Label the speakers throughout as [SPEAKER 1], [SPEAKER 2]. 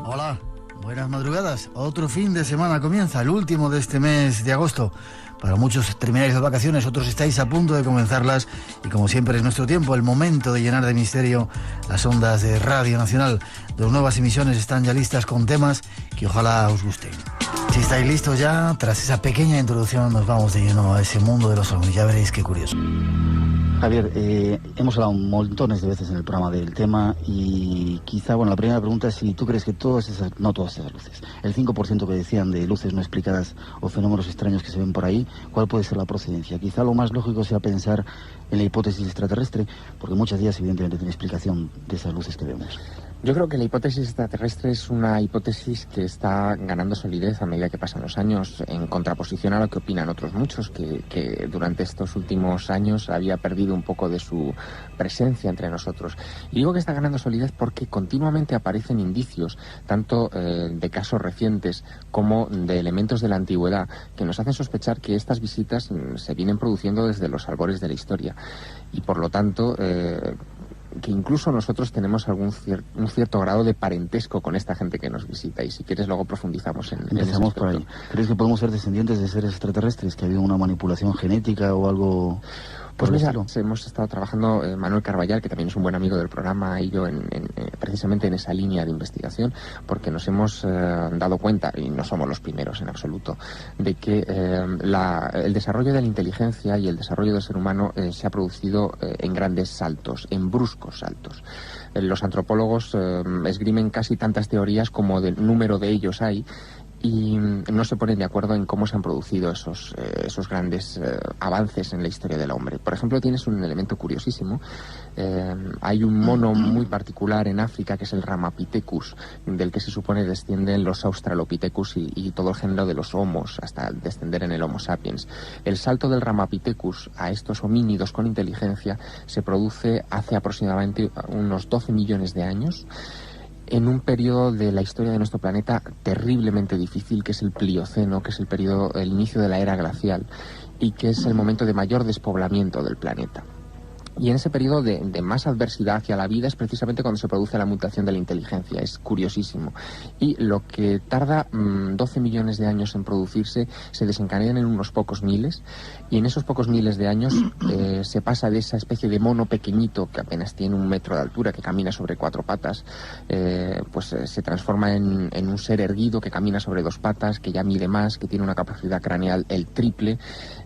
[SPEAKER 1] Hola, buenas madrugadas. Otro fin de semana comienza, el último de este mes de agosto. Para muchos termináis las vacaciones, otros estáis a punto de comenzarlas y como siempre es nuestro tiempo, el momento de llenar de misterio las ondas de Radio Nacional. Dos nuevas emisiones están ya listas con temas que ojalá os gusten. Si estáis listos ya, tras esa pequeña introducción nos vamos de lleno a ese mundo de los ovnis. Ya veréis qué curioso. Javier, hemos hablado montones de veces en el programa del tema y quizá, la primera pregunta es si tú crees que no todas esas luces, el 5% que decían de luces no explicadas o fenómenos extraños que se ven por ahí, ¿cuál puede ser la procedencia? Quizá lo más lógico sea pensar en la hipótesis extraterrestre, porque muchas de ellas evidentemente tienen explicación de esas luces que vemos.
[SPEAKER 2] Yo creo que la hipótesis extraterrestre es una hipótesis que está ganando solidez a medida que pasan los años, en contraposición a lo que opinan otros muchos, que durante estos últimos años había perdido un poco de su presencia entre nosotros. Y digo que está ganando solidez porque continuamente aparecen indicios, tanto de casos recientes como de elementos de la antigüedad, que nos hacen sospechar que estas visitas se vienen produciendo desde los albores de la historia. Y por lo tanto, que incluso nosotros tenemos un cierto grado de parentesco con esta gente que nos visita, y si quieres luego profundizamos en
[SPEAKER 1] Empezamos por ahí. ¿Crees que podemos ser descendientes de seres extraterrestres, que ha habido una manipulación genética o algo?
[SPEAKER 2] Pues mira, hemos estado trabajando, Manuel Carballal, que también es un buen amigo del programa, y yo precisamente en esa línea de investigación, porque nos hemos dado cuenta, y no somos los primeros en absoluto, de que el desarrollo de la inteligencia y el desarrollo del ser humano se ha producido en grandes saltos, en bruscos saltos. Los antropólogos esgrimen casi tantas teorías como del número de ellos hay, y no se ponen de acuerdo en cómo se han producido esos grandes avances en la historia del hombre. Por ejemplo, tienes un elemento curiosísimo. Hay un mono muy particular en África que es el Ramapithecus, del que se supone descienden los Australopithecus y todo el género de los homos, hasta descender en el Homo sapiens. El salto del Ramapithecus a estos homínidos con inteligencia se produce hace aproximadamente unos 12 millones de años, en un periodo de la historia de nuestro planeta terriblemente difícil, que es el Plioceno, que es el inicio de la era glacial, y que es el momento de mayor despoblamiento del planeta. Y en ese periodo de más adversidad hacia la vida es precisamente cuando se produce la mutación de la inteligencia. Es curiosísimo. Y lo que tarda 12 millones de años en producirse se desencadenan en unos pocos miles, y en esos pocos miles de años se pasa de esa especie de mono pequeñito que apenas tiene 1 metro de altura, que camina sobre 4 patas, se transforma en un ser erguido que camina sobre 2 patas, que ya mide más, que tiene una capacidad craneal el triple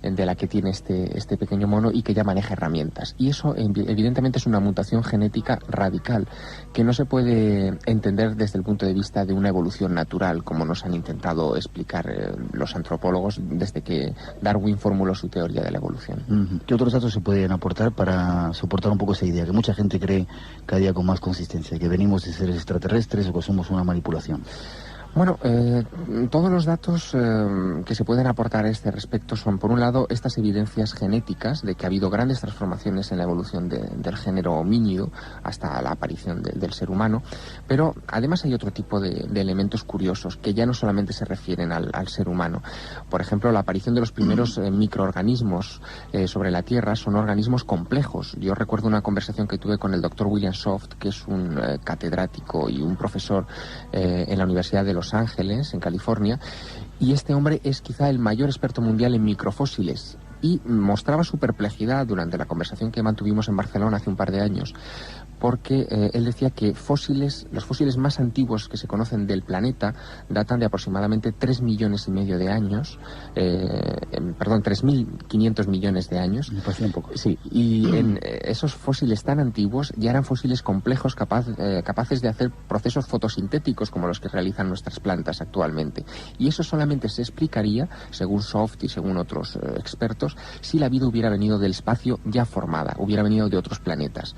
[SPEAKER 2] de la que tiene este pequeño mono, y que ya maneja herramientas. Y eso evidentemente es una mutación genética radical que no se puede entender desde el punto de vista de una evolución natural, como nos han intentado explicar los antropólogos desde que Darwin formuló su teoría de la evolución.
[SPEAKER 1] ¿Qué otros datos se pueden aportar para soportar un poco esa idea, que mucha gente cree cada día con más consistencia, que venimos de seres extraterrestres o que somos una manipulación?
[SPEAKER 2] Bueno, todos los datos que se pueden aportar a este respecto son, por un lado, estas evidencias genéticas de que ha habido grandes transformaciones en la evolución del género homínido hasta la aparición del ser humano, pero además hay otro tipo de elementos curiosos que ya no solamente se refieren al ser humano. Por ejemplo, la aparición de los primeros microorganismos sobre la Tierra son organismos complejos. Yo recuerdo una conversación que tuve con el doctor William Soft, que es un catedrático y un profesor en la Universidad de Los Ángeles, en California, y este hombre es quizá el mayor experto mundial en microfósiles, y mostraba su perplejidad durante la conversación que mantuvimos en Barcelona hace un par de años, porque él decía que los fósiles más antiguos que se conocen del planeta datan de aproximadamente 3,5 millones de años, 3.500 millones de años.
[SPEAKER 1] Me parece un poco.
[SPEAKER 2] Sí, y en esos fósiles tan antiguos ya eran fósiles complejos capaces de hacer procesos fotosintéticos como los que realizan nuestras plantas actualmente. Y eso solamente se explicaría, según Soft y según otros expertos, si la vida hubiera venido del espacio ya formada, hubiera venido de otros planetas.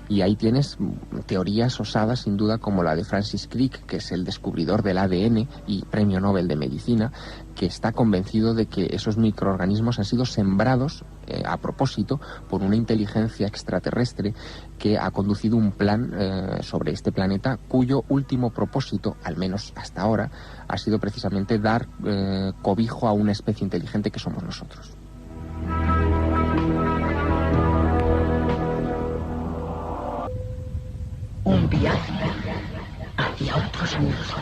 [SPEAKER 2] Y ahí tienes teorías osadas, sin duda, como la de Francis Crick, que es el descubridor del ADN y premio Nobel de Medicina, que está convencido de que esos microorganismos han sido sembrados a propósito por una inteligencia extraterrestre que ha conducido un plan sobre este planeta, cuyo último propósito, al menos hasta ahora, ha sido precisamente dar cobijo a una especie inteligente que somos nosotros.
[SPEAKER 3] Un viaje al y a otros mundos.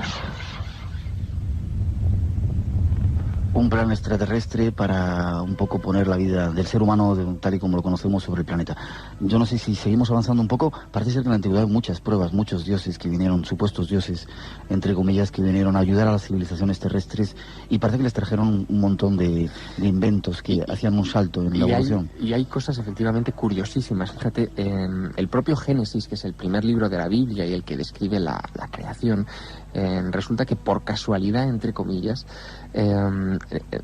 [SPEAKER 1] Un plan extraterrestre para un poco poner la vida del ser humano tal y como lo conocemos sobre el planeta. Yo no sé si seguimos avanzando un poco. Parece ser que en la antigüedad hay muchas pruebas, muchos dioses que vinieron, supuestos dioses, entre comillas, que vinieron a ayudar a las civilizaciones terrestres, y parece que les trajeron un montón de inventos que hacían un salto en la evolución.
[SPEAKER 2] Y hay cosas efectivamente curiosísimas. Fíjate, el propio Génesis, que es el primer libro de la Biblia y el que describe la creación, resulta que por casualidad, entre comillas,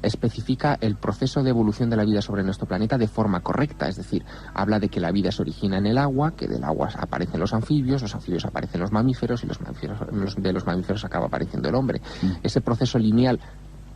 [SPEAKER 2] especifica el proceso de evolución de la vida sobre nuestro planeta de forma correcta. Es decir, habla de que la vida se origina en el agua, que del agua aparecen los anfibios aparecen los mamíferos, y de los mamíferos acaba apareciendo el hombre. Ese proceso lineal,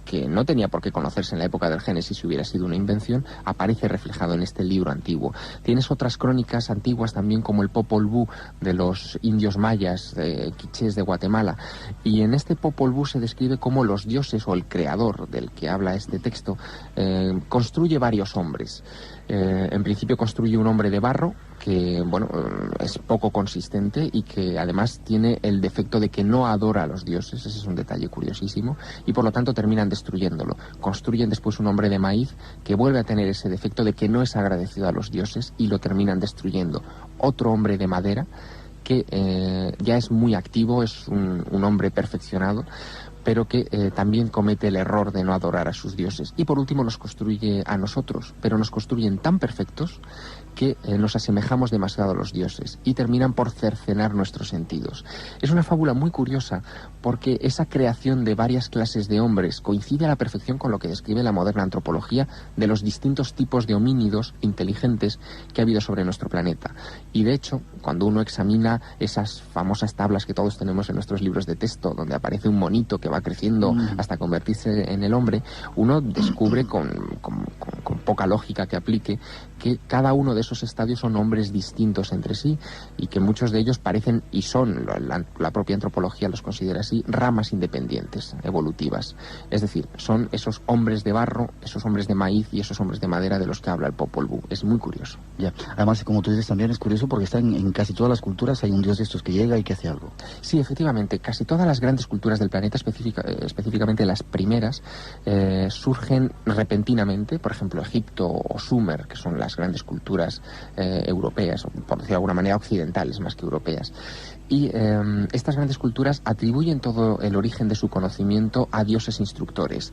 [SPEAKER 2] que no tenía por qué conocerse en la época del Génesis si hubiera sido una invención, aparece reflejado en este libro antiguo. Tienes otras crónicas antiguas también, como el Popol Vuh de los indios mayas, quichés de Guatemala, y en este Popol Vuh se describe cómo los dioses, o el creador del que habla este texto, construye varios hombres. En principio construye un hombre de barro que, bueno, es poco consistente y que además tiene el defecto de que no adora a los dioses. Ese es un detalle curiosísimo, y por lo tanto terminan destruyéndolo. Construyen después un hombre de maíz que vuelve a tener ese defecto de que no es agradecido a los dioses, y lo terminan destruyendo. Otro hombre de madera que ya es muy activo, es un hombre perfeccionado, pero que también comete el error de no adorar a sus dioses. Y por último nos construye a nosotros, pero nos construyen tan perfectos que nos asemejamos demasiado a los dioses y terminan por cercenar nuestros sentidos. Es una fábula muy curiosa, porque esa creación de varias clases de hombres coincide a la perfección con lo que describe la moderna antropología de los distintos tipos de homínidos inteligentes que ha habido sobre nuestro planeta. Y de hecho, cuando uno examina esas famosas tablas que todos tenemos en nuestros libros de texto, donde aparece un monito que va creciendo hasta convertirse en el hombre, uno descubre con poca lógica que aplique que cada uno de esos estadios son hombres distintos entre sí, y que muchos de ellos parecen, y son, la propia antropología los considera así, ramas independientes, evolutivas. Es decir, son esos hombres de barro, esos hombres de maíz y esos hombres de madera de los que habla el Popol Vuh. Es muy curioso.
[SPEAKER 1] Ya, además, como tú dices, también es curioso porque está en casi todas las culturas, hay un dios de estos que llega y que hace algo.
[SPEAKER 2] Sí, efectivamente, casi todas las grandes culturas del planeta, específicamente las primeras, surgen repentinamente. Por ejemplo, Egipto o Sumer, que son las grandes culturas europeas, o por decirlo de alguna manera occidentales más que europeas. Y estas grandes culturas atribuyen todo el origen de su conocimiento a dioses instructores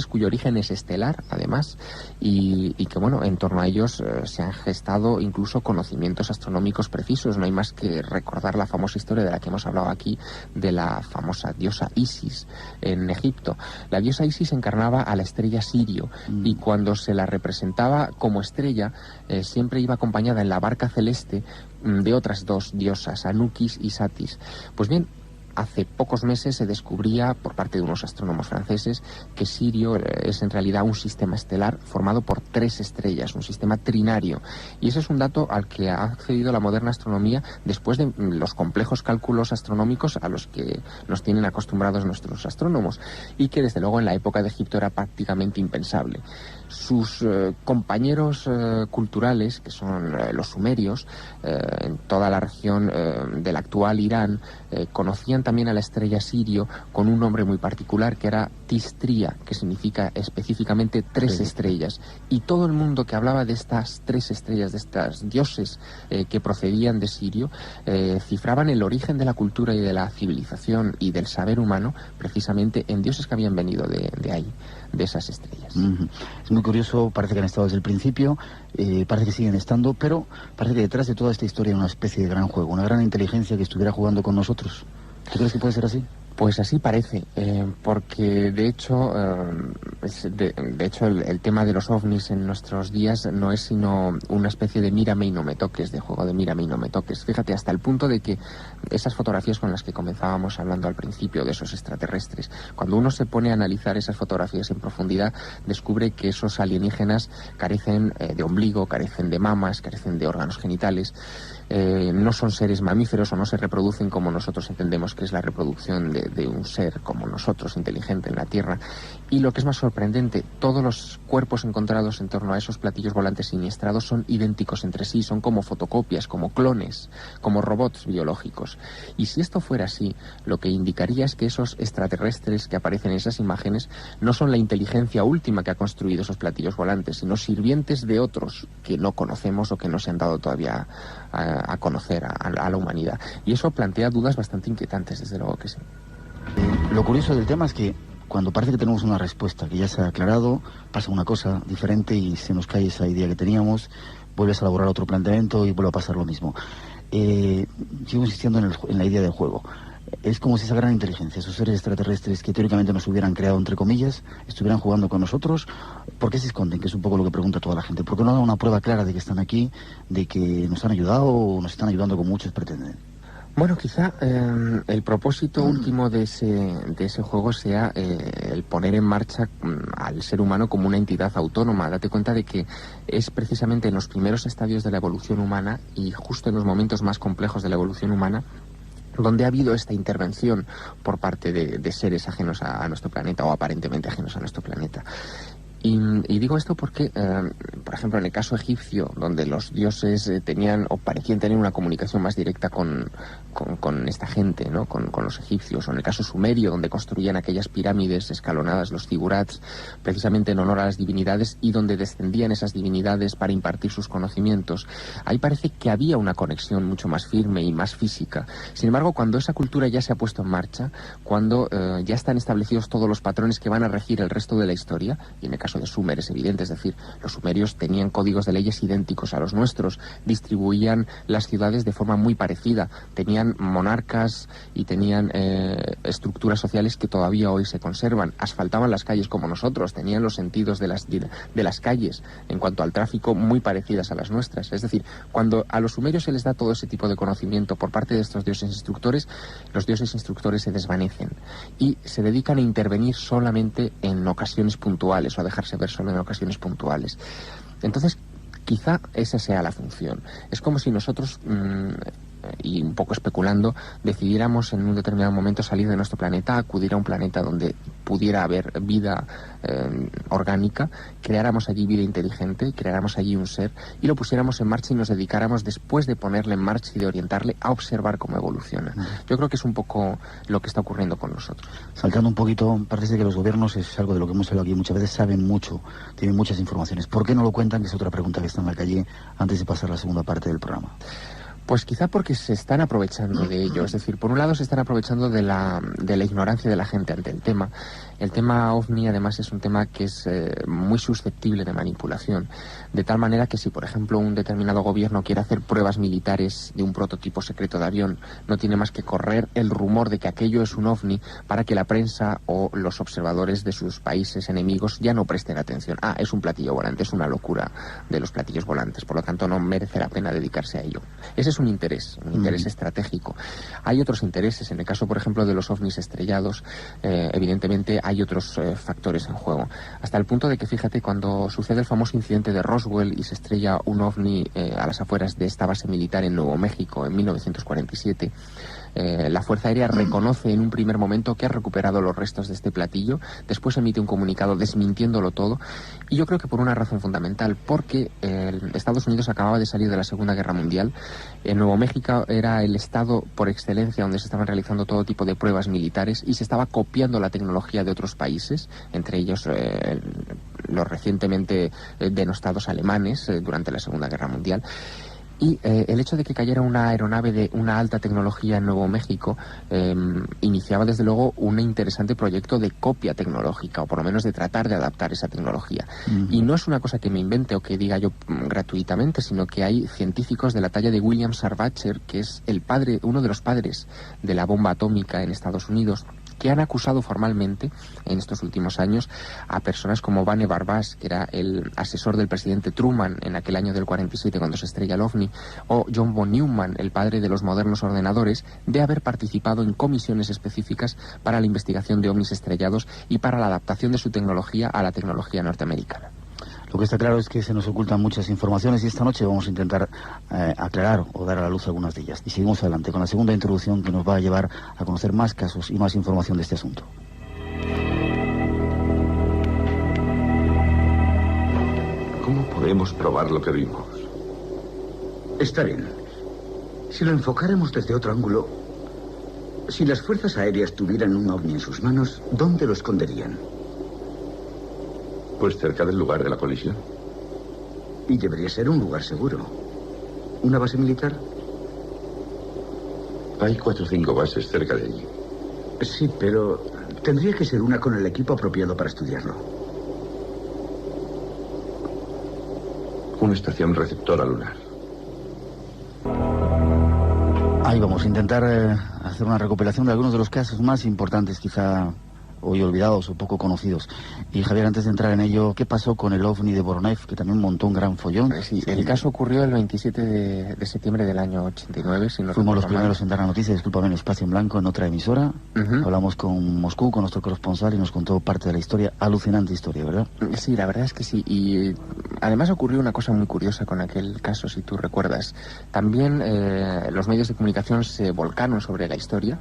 [SPEAKER 2] cuyo origen es estelar, además, y que, bueno, en torno a ellos se han gestado incluso conocimientos astronómicos precisos. No hay más que recordar la famosa historia de la que hemos hablado aquí, de la famosa diosa Isis en Egipto. La diosa Isis encarnaba a la estrella Sirio, y cuando se la representaba como estrella, siempre iba acompañada en la barca celeste de otras dos diosas, Anukis y Satis. Pues bien, hace pocos meses se descubría por parte de unos astrónomos franceses que Sirio es en realidad un sistema estelar formado por 3 estrellas, un sistema trinario. Y ese es un dato al que ha accedido la moderna astronomía después de los complejos cálculos astronómicos a los que nos tienen acostumbrados nuestros astrónomos, y que desde luego en la época de Egipto era prácticamente impensable. Sus compañeros culturales, que son los sumerios, en toda la región del actual Irán, conocían también a la estrella Sirio con un nombre muy particular, que era Tistria, que significa específicamente 3 estrellas. Y todo el mundo que hablaba de estas 3 estrellas, de estas dioses que procedían de Sirio, cifraban el origen de la cultura y de la civilización y del saber humano precisamente en dioses que habían venido de ahí, de esas estrellas.
[SPEAKER 1] Es muy curioso, parece que han estado desde el principio, parece que siguen estando, pero parece que detrás de toda esta historia hay una especie de gran juego, una gran inteligencia que estuviera jugando con nosotros. ¿Tú crees que puede ser así?
[SPEAKER 2] Pues así parece, porque de hecho, el tema de los ovnis en nuestros días no es sino una especie de mírame y no me toques, de juego de mírame y no me toques. Fíjate, hasta el punto de que esas fotografías con las que comenzábamos hablando al principio de esos extraterrestres, cuando uno se pone a analizar esas fotografías en profundidad, descubre que esos alienígenas carecen de ombligo, carecen de mamas, carecen de órganos genitales. no son seres mamíferos o no se reproducen como nosotros entendemos que es la reproducción de un ser como nosotros, inteligente en la Tierra. Y lo que es más sorprendente, todos los cuerpos encontrados en torno a esos platillos volantes siniestrados son idénticos entre sí, son como fotocopias, como clones, como robots biológicos. Y si esto fuera así, lo que indicaría es que esos extraterrestres que aparecen en esas imágenes no son la inteligencia última que ha construido esos platillos volantes, sino sirvientes de otros que no conocemos o que no se han dado todavía a conocer a la humanidad. Y eso plantea dudas bastante inquietantes, desde luego que sí.
[SPEAKER 1] Lo curioso del tema es que cuando parece que tenemos una respuesta que ya se ha aclarado, pasa una cosa diferente y se nos cae esa idea que teníamos, vuelves a elaborar otro planteamiento y vuelve a pasar lo mismo. Sigo insistiendo en la idea del juego. Es como si esa gran inteligencia, esos seres extraterrestres que teóricamente nos hubieran creado, entre comillas, estuvieran jugando con nosotros. ¿Por qué se esconden? Que es un poco lo que pregunta toda la gente. ¿Por qué no dan una prueba clara de que están aquí, de que nos han ayudado o nos están ayudando como muchos pretenden?
[SPEAKER 2] Bueno, quizá el propósito último de ese juego sea el poner en marcha al ser humano como una entidad autónoma. Date cuenta de que es precisamente en los primeros estadios de la evolución humana y justo en los momentos más complejos de la evolución humana donde ha habido esta intervención por parte de seres ajenos a nuestro planeta o aparentemente ajenos a nuestro planeta. Y digo esto porque, por ejemplo, en el caso egipcio, donde los dioses tenían o parecían tener una comunicación más directa con esta gente, ¿no? Con los egipcios, o en el caso sumerio, donde construían aquellas pirámides escalonadas, los zigurats, precisamente en honor a las divinidades, y donde descendían esas divinidades para impartir sus conocimientos, ahí parece que había una conexión mucho más firme y más física. Sin embargo, cuando esa cultura ya se ha puesto en marcha, cuando ya están establecidos todos los patrones que van a regir el resto de la historia, y en el caso de Sumer es evidente, es decir, los sumerios tenían códigos de leyes idénticos a los nuestros, distribuían las ciudades de forma muy parecida, tenían monarcas y tenían estructuras sociales que todavía hoy se conservan, asfaltaban las calles como nosotros, tenían los sentidos de las calles en cuanto al tráfico muy parecidas a las nuestras. Es decir, cuando a los sumerios se les da todo ese tipo de conocimiento por parte de estos dioses instructores, los dioses instructores se desvanecen y se dedican a intervenir solamente en ocasiones puntuales o a dejarse ver solo en ocasiones puntuales. Entonces, quizá esa sea la función. Es como si nosotros, y un poco especulando, decidiéramos en un determinado momento salir de nuestro planeta, acudir a un planeta donde pudiera haber vida orgánica, creáramos allí vida inteligente, creáramos allí un ser y lo pusiéramos en marcha y nos dedicáramos, después de ponerle en marcha y de orientarle, a observar cómo evoluciona. Yo creo que es un poco lo que está ocurriendo con nosotros.
[SPEAKER 1] Saltando un poquito, parece que los gobiernos, es algo de lo que hemos hablado aquí muchas veces, saben mucho, tienen muchas informaciones. ¿Por qué no lo cuentan? Que es otra pregunta que está en la calle antes de pasar a la segunda parte del programa.
[SPEAKER 2] Pues quizá porque se están aprovechando de ello. Es decir, por un lado se están aprovechando de la ignorancia de la gente ante el tema. El tema OVNI, además, es un tema que es muy susceptible de manipulación. De tal manera que si, por ejemplo, un determinado gobierno quiere hacer pruebas militares de un prototipo secreto de avión, no tiene más que correr el rumor de que aquello es un OVNI para que la prensa o los observadores de sus países enemigos ya no presten atención. Ah, es un platillo volante, es una locura de los platillos volantes. Por lo tanto, no merece la pena dedicarse a ello. Ese es un interés estratégico. Hay otros intereses. En el caso, por ejemplo, de los ovnis estrellados, evidentemente hay otros factores en juego. Hasta el punto de que, fíjate, cuando sucede el famoso incidente de Roswell y se estrella un ovni a las afueras de esta base militar en Nuevo México en 1947, la Fuerza Aérea reconoce en un primer momento que ha recuperado los restos de este platillo, después emite un comunicado desmintiéndolo todo, y yo creo que por una razón fundamental, porque Estados Unidos acababa de salir de la Segunda Guerra Mundial. Nuevo México era el estado por excelencia donde se estaban realizando todo tipo de pruebas militares y se estaba copiando la tecnología de otros países, entre ellos los recientemente denostados alemanes durante la Segunda Guerra Mundial. Y el hecho de que cayera una aeronave de una alta tecnología en Nuevo México iniciaba desde luego un interesante proyecto de copia tecnológica, o por lo menos de tratar de adaptar esa tecnología. Y no es una cosa que me invente o que diga yo gratuitamente, sino que hay científicos de la talla de William Sarbacher, que es uno de los padres de la bomba atómica en Estados Unidos, que han acusado formalmente en estos últimos años a personas como Vane Barbás, que era el asesor del presidente Truman en aquel año del 47 cuando se estrella el OVNI, o John von Neumann, el padre de los modernos ordenadores, de haber participado en comisiones específicas para la investigación de ovnis estrellados y para la adaptación de su tecnología a la tecnología norteamericana.
[SPEAKER 1] Lo que está claro es que se nos ocultan muchas informaciones y esta noche vamos a intentar aclarar o dar a la luz algunas de ellas. Y seguimos adelante con la segunda introducción que nos va a llevar a conocer más casos y más información de este asunto.
[SPEAKER 3] ¿Cómo podemos probar lo que vimos?
[SPEAKER 4] Está bien. Si lo enfocáramos desde otro ángulo, si las fuerzas aéreas tuvieran un ovni en sus manos, ¿dónde lo esconderían?
[SPEAKER 3] Pues cerca del lugar de la colisión.
[SPEAKER 4] Y debería ser un lugar seguro. ¿Una base militar?
[SPEAKER 3] Hay 4 o 5 bases cerca de allí.
[SPEAKER 4] Sí, pero tendría que ser una con el equipo apropiado para estudiarlo.
[SPEAKER 3] Una estación receptora lunar.
[SPEAKER 1] Ahí vamos a intentar hacer una recopilación de algunos de los casos más importantes, quizá hoy olvidados o poco conocidos. Y Javier, antes de entrar en ello, ¿qué pasó con el ovni de Voronezh, que también montó un gran follón?
[SPEAKER 2] Sí, el caso ocurrió el 27 de septiembre del año 89. Si no
[SPEAKER 1] Fuimos los
[SPEAKER 2] recuerdo mal.
[SPEAKER 1] primeros en dar la noticia, discúlpame, en Espacio en Blanco, en otra emisora. Hablamos con Moscú, con nuestro corresponsal, y nos contó parte de la historia, alucinante historia, ¿verdad?
[SPEAKER 2] Sí, la verdad es que sí. Y además ocurrió una cosa muy curiosa con aquel caso, si tú recuerdas. También los medios de comunicación se volcaron sobre la historia.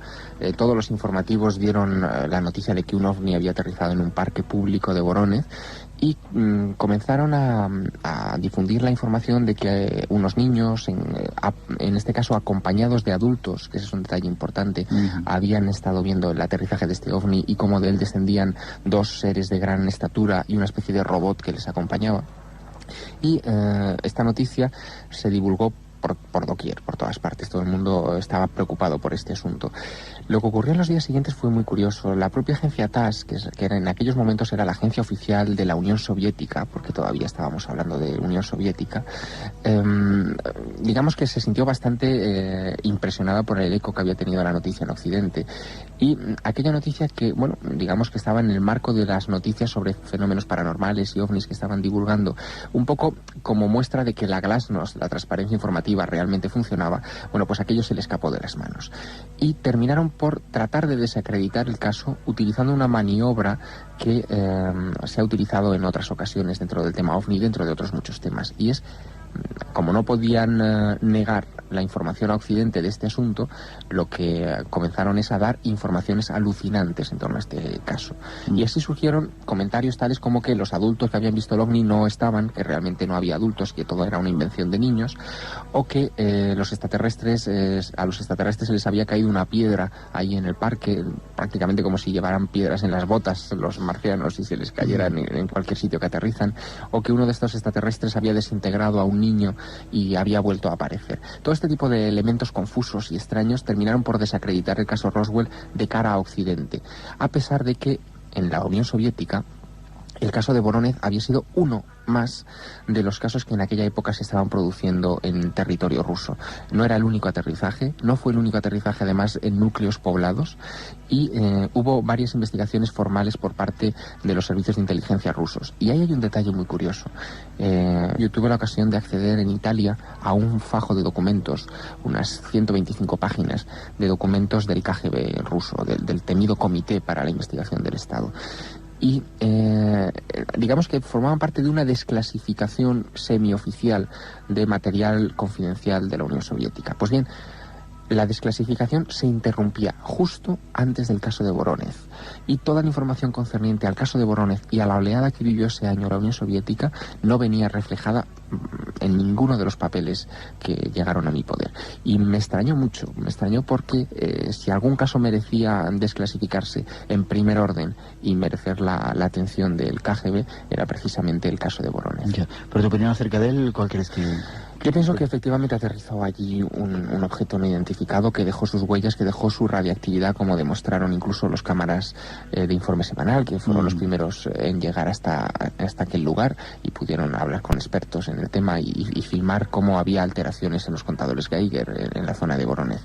[SPEAKER 2] Todos los informativos dieron la noticia de que un ovni había aterrizado en un parque público de Voronezh y comenzaron a difundir la información de que unos niños, en este caso acompañados de adultos, que ese es un detalle importante, habían estado viendo el aterrizaje de este ovni y cómo de él descendían 2 seres de gran estatura y una especie de robot que les acompañaba. Y esta noticia se divulgó por doquier, por todas partes. Todo el mundo estaba preocupado por este asunto. Lo que ocurrió en los días siguientes fue muy curioso. La propia agencia TASS, que en aquellos momentos era la agencia oficial de la Unión Soviética, porque todavía estábamos hablando de Unión Soviética, digamos que se sintió bastante impresionada por el eco que había tenido la noticia en Occidente. Y aquella noticia que, bueno, digamos que estaba en el marco de las noticias sobre fenómenos paranormales y ovnis que estaban divulgando, un poco como muestra de que la glasnost, la transparencia informativa, realmente funcionaba. Bueno, pues aquello se le escapó de las manos. Y terminaron por tratar de desacreditar el caso utilizando una maniobra que se ha utilizado en otras ocasiones dentro del tema OVNI, dentro de otros muchos temas. Y es, como no podían negar la información a Occidente de este asunto, lo que comenzaron es a dar informaciones alucinantes en torno a este caso. Y así surgieron comentarios tales como que los adultos que habían visto el ovni no estaban, que realmente no había adultos, que todo era una invención de niños, o que a los extraterrestres se les había caído una piedra ahí en el parque, prácticamente como si llevaran piedras en las botas los marcianos y se les cayeran en cualquier sitio que aterrizan, o que uno de estos extraterrestres había desintegrado a un niño y había vuelto a aparecer. Todo este tipo de elementos confusos y extraños terminaron por desacreditar el caso Roswell de cara a Occidente, a pesar de que en la Unión Soviética el caso de Voronezh había sido uno más de los casos que en aquella época se estaban produciendo en territorio ruso. No era el único aterrizaje, no fue el único aterrizaje además en núcleos poblados, y hubo varias investigaciones formales por parte de los servicios de inteligencia rusos. Y ahí hay un detalle muy curioso. Yo tuve la ocasión de acceder en Italia a un fajo de documentos, unas 125 páginas de documentos del KGB ruso, del temido Comité para la Investigación del Estado. Y digamos que formaban parte de una desclasificación semioficial de material confidencial de la Unión Soviética. Pues bien, la desclasificación se interrumpía justo antes del caso de Voronezh, y toda la información concerniente al caso de Voronezh y a la oleada que vivió ese año la Unión Soviética no venía reflejada en ninguno de los papeles que llegaron a mi poder. Y me extrañó mucho, porque si algún caso merecía desclasificarse en primer orden y merecer la atención del KGB, era precisamente el caso de Voronezh.
[SPEAKER 1] Ya. Pero tu opinión acerca de él, ¿cuál crees que...?
[SPEAKER 2] Yo pienso que efectivamente aterrizó allí un objeto no identificado que dejó sus huellas, que dejó su radiactividad, como demostraron incluso los cámaras de informe semanal, que fueron los primeros en llegar hasta aquel lugar y pudieron hablar con expertos en el tema y filmar cómo había alteraciones en los contadores Geiger en la zona de Voronezh.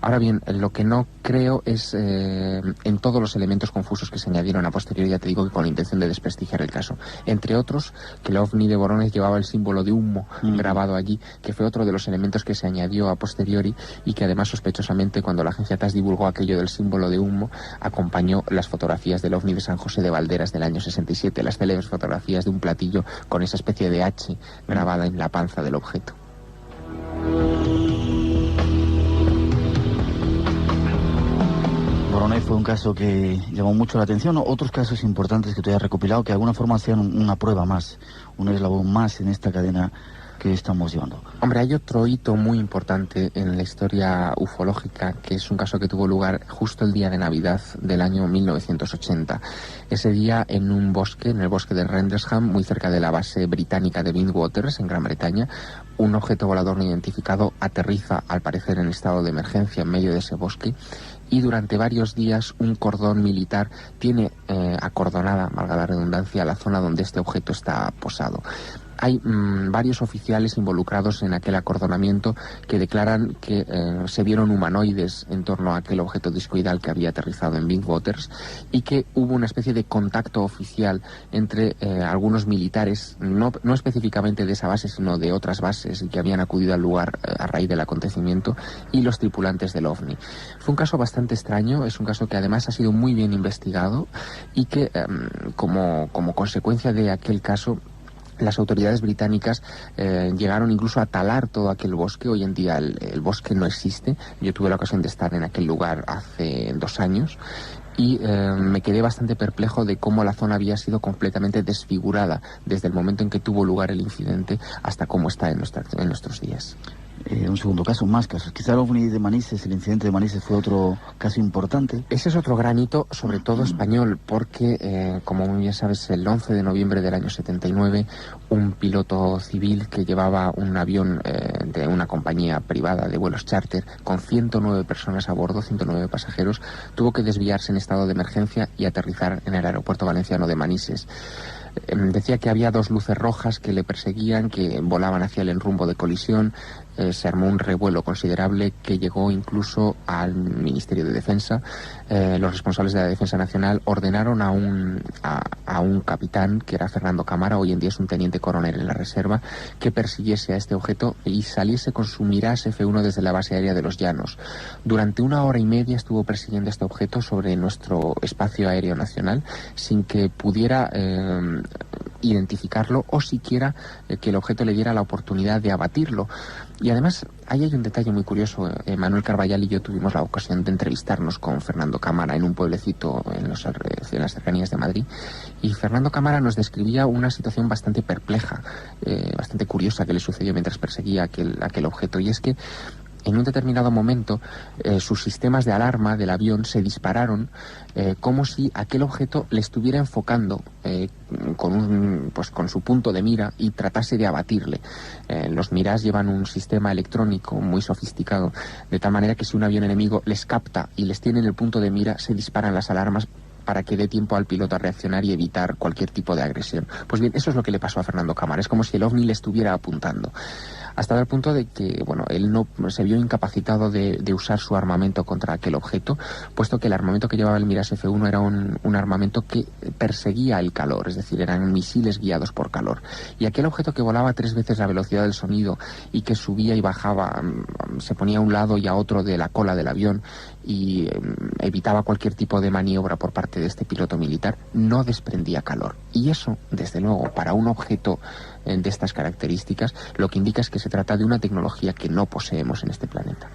[SPEAKER 2] Ahora bien, lo que no creo es en todos los elementos confusos que se añadieron a posteriori, ya te digo que con la intención de desprestigiar el caso. Entre otros, que el ovni de Voronezh llevaba el símbolo de humo grabado allí, Bengi, que fue otro de los elementos que se añadió a posteriori y que además sospechosamente cuando la agencia TASS divulgó aquello del símbolo de humo acompañó las fotografías del ovni de San José de Valderas del año 67, las célebres fotografías de un platillo con esa especie de H grabada en la panza del objeto.
[SPEAKER 1] Voronezh fue un caso que llamó mucho la atención. Otros casos importantes que tú hayas recopilado que de alguna forma sean una prueba más, un eslabón más en esta cadena que estamos llevando.
[SPEAKER 2] Hombre, hay otro hito muy importante en la historia ufológica, que es un caso que tuvo lugar justo el día de Navidad del año 1980. Ese día, en un bosque, en el bosque de Rendlesham, muy cerca de la base británica de Windwaters, en Gran Bretaña, un objeto volador no identificado aterriza, al parecer en estado de emergencia, en medio de ese bosque, y durante varios días un cordón militar tiene acordonada, valga la redundancia, la zona donde este objeto está posado. Hay varios oficiales involucrados en aquel acordonamiento que declaran que se vieron humanoides en torno a aquel objeto discoidal que había aterrizado en Windwaters y que hubo una especie de contacto oficial entre algunos militares, no específicamente de esa base, sino de otras bases y que habían acudido al lugar a raíz del acontecimiento, y los tripulantes del OVNI. Fue un caso bastante extraño, es un caso que además ha sido muy bien investigado y que como consecuencia de aquel caso las autoridades británicas llegaron incluso a talar todo aquel bosque. Hoy en día el bosque no existe. Yo tuve la ocasión de estar en aquel lugar hace 2 años y me quedé bastante perplejo de cómo la zona había sido completamente desfigurada desde el momento en que tuvo lugar el incidente hasta cómo está en nuestros días.
[SPEAKER 1] Un segundo caso, más casos. Quizá el ovni de Manises, el incidente de Manises fue otro caso importante.
[SPEAKER 2] Ese es otro gran hito, sobre todo español, porque, como muy bien sabes, el 11 de noviembre del año 79, un piloto civil que llevaba un avión de una compañía privada de vuelos charter con 109 personas a bordo, 109 pasajeros, tuvo que desviarse en estado de emergencia y aterrizar en el aeropuerto valenciano de Manises. Decía que había 2 luces rojas que le perseguían, que volaban hacia él en rumbo de colisión. Se armó un revuelo considerable que llegó incluso al Ministerio de Defensa. Los responsables de la Defensa Nacional ordenaron a un capitán, que era Fernando Cámara, hoy en día es un teniente coronel en la reserva, que persiguiese a este objeto y saliese con su Mirage F1 desde la base aérea de Los Llanos. Durante 1 hora y media estuvo persiguiendo este objeto sobre nuestro espacio aéreo nacional sin que pudiera identificarlo o siquiera que el objeto le diera la oportunidad de abatirlo. Y además, ahí hay un detalle muy curioso. Manuel Carballal y yo tuvimos la ocasión de entrevistarnos con Fernando Cámara en un pueblecito en las cercanías de Madrid. Y Fernando Cámara nos describía una situación bastante perpleja, bastante curiosa que le sucedió mientras perseguía aquel objeto. Y es que en un determinado momento sus sistemas de alarma del avión se dispararon como si aquel objeto le estuviera enfocando con su punto de mira y tratase de abatirle. Los Mirage llevan un sistema electrónico muy sofisticado, de tal manera que si un avión enemigo les capta y les tiene en el punto de mira, se disparan las alarmas para que dé tiempo al piloto a reaccionar y evitar cualquier tipo de agresión. Pues bien, eso es lo que le pasó a Fernando Cámara. Es como si el ovni le estuviera apuntando. Hasta el punto de que, él no se vio incapacitado de usar su armamento contra aquel objeto, puesto que el armamento que llevaba el Mirage F1 era un armamento que perseguía el calor, es decir, eran misiles guiados por calor. Y aquel objeto que volaba 3 veces la velocidad del sonido y que subía y bajaba, se ponía a un lado y a otro de la cola del avión y evitaba cualquier tipo de maniobra por parte de este piloto militar, no desprendía calor. Y eso, desde luego, para un objeto de estas características, lo que indica es que se trata de una tecnología que no poseemos en este planeta.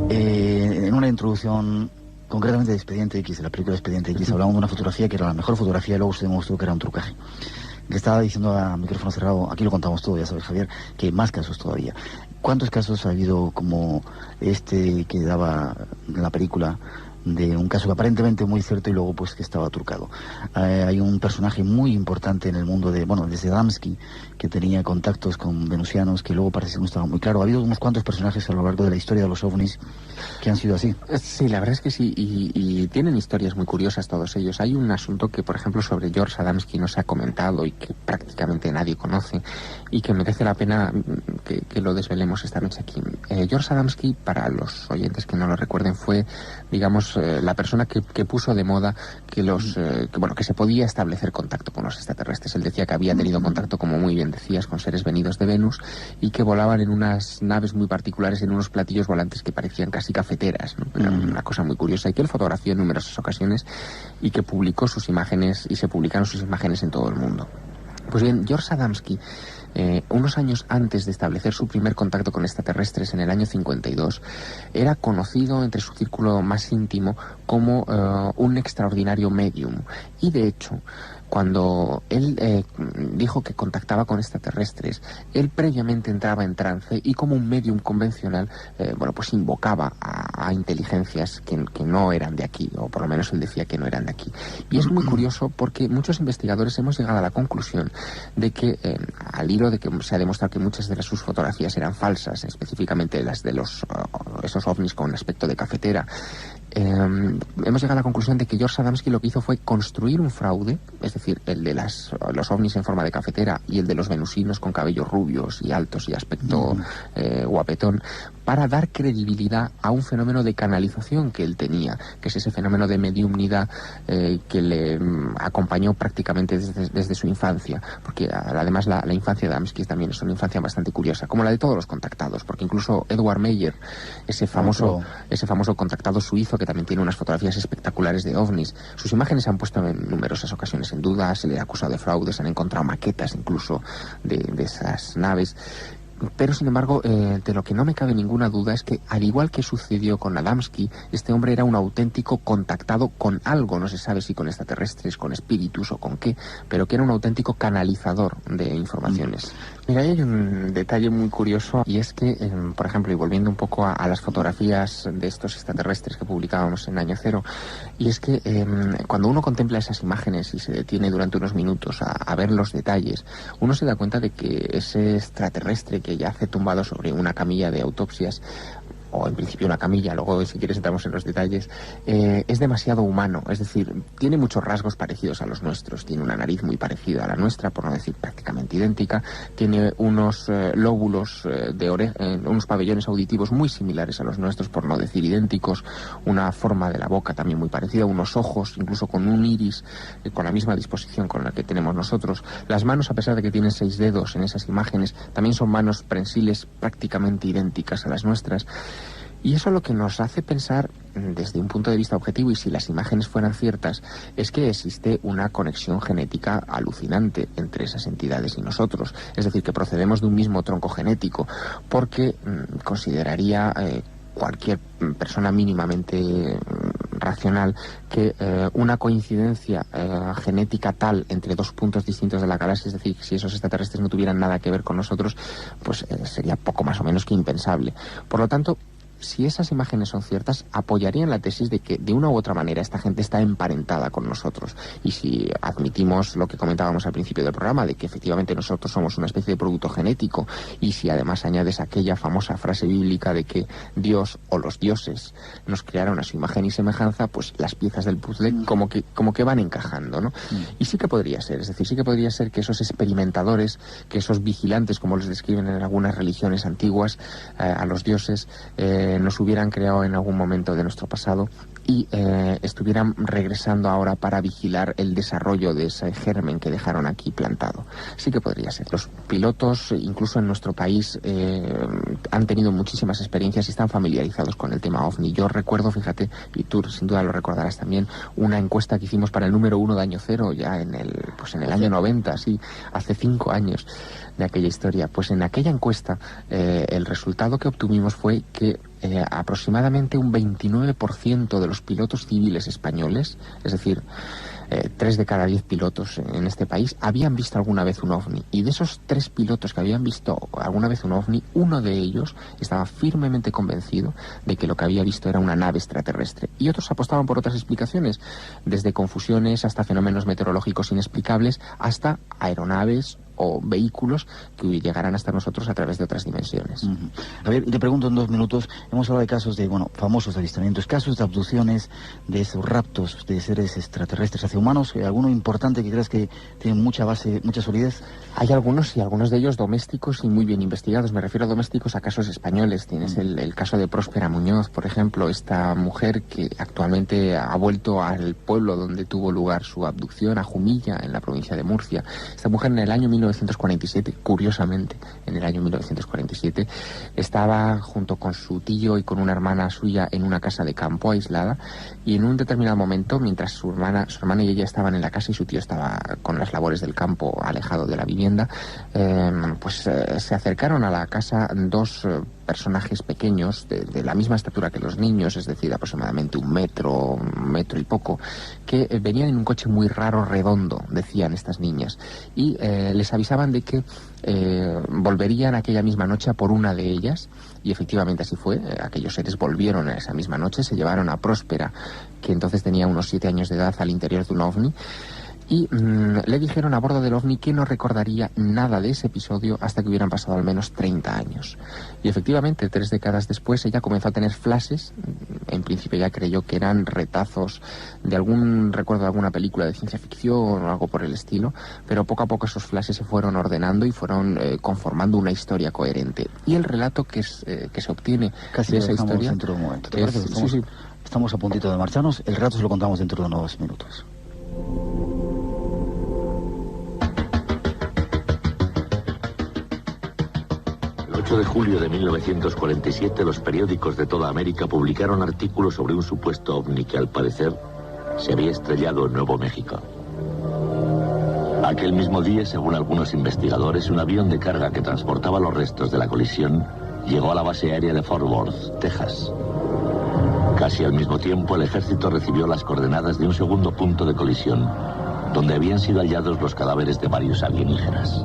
[SPEAKER 1] En una introducción concretamente de Expediente X, de la película de Expediente X, hablamos de una fotografía que era la mejor fotografía y luego se demostró que era un trucaje. Le estaba diciendo a micrófono cerrado, aquí lo contamos todo, ya sabes, Javier, que hay más casos todavía. ¿Cuántos casos ha habido como este que daba la película de un caso que aparentemente muy cierto y luego pues que estaba trucado. Hay un personaje muy importante en el mundo desde Adamski, que tenía contactos con venusianos, que luego parece que no estaba muy claro. Ha habido unos cuantos personajes a lo largo de la historia de los ovnis que han sido así.
[SPEAKER 2] Sí, la verdad es que sí, y tienen historias muy curiosas todos ellos. Hay un asunto que, por ejemplo, sobre George Adamski no se ha comentado y que prácticamente nadie conoce y que merece la pena que lo desvelemos esta noche aquí. George Adamski, para los oyentes que no lo recuerden, fue, digamos, la persona que puso de moda que se podía establecer contacto con los extraterrestres. Él decía que había tenido contacto, como muy bien decías, con seres venidos de Venus y que volaban en unas naves muy particulares, en unos platillos volantes que parecían casi cafeteras, ¿no? Era una cosa muy curiosa y que él fotografió en numerosas ocasiones y que publicó sus imágenes y se publicaron sus imágenes en todo el mundo. Pues bien, George Adamski, unos años antes de establecer su primer contacto con extraterrestres en el año 52, era conocido entre su círculo más íntimo como un extraordinario medium. Y de hecho, cuando él dijo que contactaba con extraterrestres, él previamente entraba en trance y como un medium convencional, pues invocaba a inteligencias que no eran de aquí, o por lo menos él decía que no eran de aquí. Y es muy curioso porque muchos investigadores hemos llegado a la conclusión de que, al hilo de que se ha demostrado que muchas de sus fotografías eran falsas, específicamente las de esos ovnis con aspecto de cafetera, hemos llegado a la conclusión de que George Adamski lo que hizo fue construir un fraude, es decir, el de los ovnis en forma de cafetera y el de los venusinos con cabellos rubios y altos y aspecto guapetón, para dar credibilidad a un fenómeno de canalización que él tenía, que es ese fenómeno de mediumnidad que le acompañó prácticamente desde su infancia, porque además la infancia de Adamski también es una infancia bastante curiosa, como la de todos los contactados, porque incluso Edward Meyer, ese famoso contactado suizo que también tiene unas fotografías espectaculares de ovnis, sus imágenes se han puesto en numerosas ocasiones en duda, se le ha acusado de fraude, se han encontrado maquetas incluso de esas naves. Pero, sin embargo, de lo que no me cabe ninguna duda es que, al igual que sucedió con Adamski, este hombre era un auténtico contactado con algo, no se sabe si con extraterrestres, con espíritus o con qué, pero que era un auténtico canalizador de informaciones. Mira, hay un detalle muy curioso y es que, por ejemplo, y volviendo un poco a las fotografías de estos extraterrestres que publicábamos en Año Cero, y es que cuando uno contempla esas imágenes y se detiene durante unos minutos a ver los detalles, uno se da cuenta de que ese extraterrestre que yace tumbado sobre una camilla de autopsias, o en principio una camilla, luego si quieres entramos en los detalles, es demasiado humano, es decir, tiene muchos rasgos parecidos a los nuestros, tiene una nariz muy parecida a la nuestra, por no decir prácticamente idéntica, tiene unos lóbulos unos pabellones auditivos muy similares a los nuestros, por no decir idénticos, una forma de la boca también muy parecida, unos ojos incluso con un iris con la misma disposición con la que tenemos nosotros, las manos, a pesar de que tienen 6 dedos en esas imágenes, también son manos prensiles prácticamente idénticas a las nuestras. Y eso lo que nos hace pensar, desde un punto de vista objetivo, y si las imágenes fueran ciertas, es que existe una conexión genética alucinante entre esas entidades y nosotros. Es decir, que procedemos de un mismo tronco genético, porque consideraría cualquier persona mínimamente racional que una coincidencia genética tal entre dos puntos distintos de la galaxia, es decir, si esos extraterrestres no tuvieran nada que ver con nosotros, pues sería poco más o menos que impensable. Por lo tanto, si esas imágenes son ciertas, apoyarían la tesis de que de una u otra manera esta gente está emparentada con nosotros. Y si admitimos lo que comentábamos al principio del programa, de que efectivamente nosotros somos una especie de producto genético, y si además añades aquella famosa frase bíblica de que Dios o los dioses nos crearon a su imagen y semejanza, pues las piezas del puzzle como que van encajando, ¿no? Y sí que podría ser, es decir, sí que podría ser que esos experimentadores, que esos vigilantes, como les describen en algunas religiones antiguas, a los dioses, nos hubieran creado en algún momento de nuestro pasado y estuvieran regresando ahora para vigilar el desarrollo de ese germen que dejaron aquí plantado. Sí que podría ser. Los pilotos, incluso en nuestro país, han tenido muchísimas experiencias y están familiarizados con el tema OVNI. Yo recuerdo, fíjate, y tú sin duda lo recordarás también, una encuesta que hicimos para el número 1 de Año Cero, ya en el año 90, sí, hace 5 años de aquella historia. Pues en aquella encuesta el resultado que obtuvimos fue que aproximadamente un 29% de los pilotos civiles españoles, es decir, 3 de cada 10 pilotos en este país habían visto alguna vez un ovni, y de esos 3 pilotos que habían visto alguna vez un ovni, uno de ellos estaba firmemente convencido de que lo que había visto era una nave extraterrestre, y otros apostaban por otras explicaciones, desde confusiones hasta fenómenos meteorológicos inexplicables, hasta aeronaves o vehículos que llegarán hasta nosotros a través de otras dimensiones.
[SPEAKER 1] Javier, y te pregunto en 2 minutos, hemos hablado de casos de, famosos avistamientos, casos de abducciones, de esos raptos de seres extraterrestres hacia humanos, ¿alguno importante que creas que tiene mucha base, mucha solidez?
[SPEAKER 2] Hay algunos, y algunos de ellos domésticos y muy bien investigados. Me refiero a domésticos, a casos españoles. Tienes el caso de Próspera Muñoz, por ejemplo, esta mujer que actualmente ha vuelto al pueblo donde tuvo lugar su abducción, a Jumilla, en la provincia de Murcia. Esta mujer, en el año 1947, curiosamente, en el año 1947, estaba junto con su tío y con una hermana suya en una casa de campo aislada, y en un determinado momento, mientras su hermana y ella estaban en la casa y su tío estaba con las labores del campo alejado de la vivienda, se acercaron a la casa 2 personajes pequeños de la misma estatura que los niños, es decir, aproximadamente 1 metro y poco, que venían en un coche muy raro, redondo, decían estas niñas, y les avisaban de que volverían aquella misma noche a por una de ellas, y efectivamente así fue. Aquellos seres volvieron esa misma noche, se llevaron a Próspera, que entonces tenía unos 7 años de edad, al interior de un ovni, y le dijeron a bordo del ovni que no recordaría nada de ese episodio hasta que hubieran pasado al menos 30 años. Y efectivamente, 3 décadas después, ella comenzó a tener flashes. En principio ya creyó que eran retazos de algún recuerdo de alguna película de ciencia ficción o algo por el estilo, pero poco a poco esos flashes se fueron ordenando y fueron conformando una historia coherente. Y el relato que se obtiene
[SPEAKER 1] casi
[SPEAKER 2] de esa historia...
[SPEAKER 1] dentro de un momento. ¿Te parece? Estamos a puntito de marcharnos. El relato se lo contamos dentro de unos minutos.
[SPEAKER 3] El 8 de julio de 1947, los periódicos de toda América publicaron artículos sobre un supuesto ovni que, al parecer, se había estrellado en Nuevo México. Aquel mismo día, según algunos investigadores, un avión de carga que transportaba los restos de la colisión llegó a la base aérea de Fort Worth, Texas. Casi al mismo tiempo, el ejército recibió las coordenadas de un segundo punto de colisión, donde habían sido hallados los cadáveres de varios alienígenas.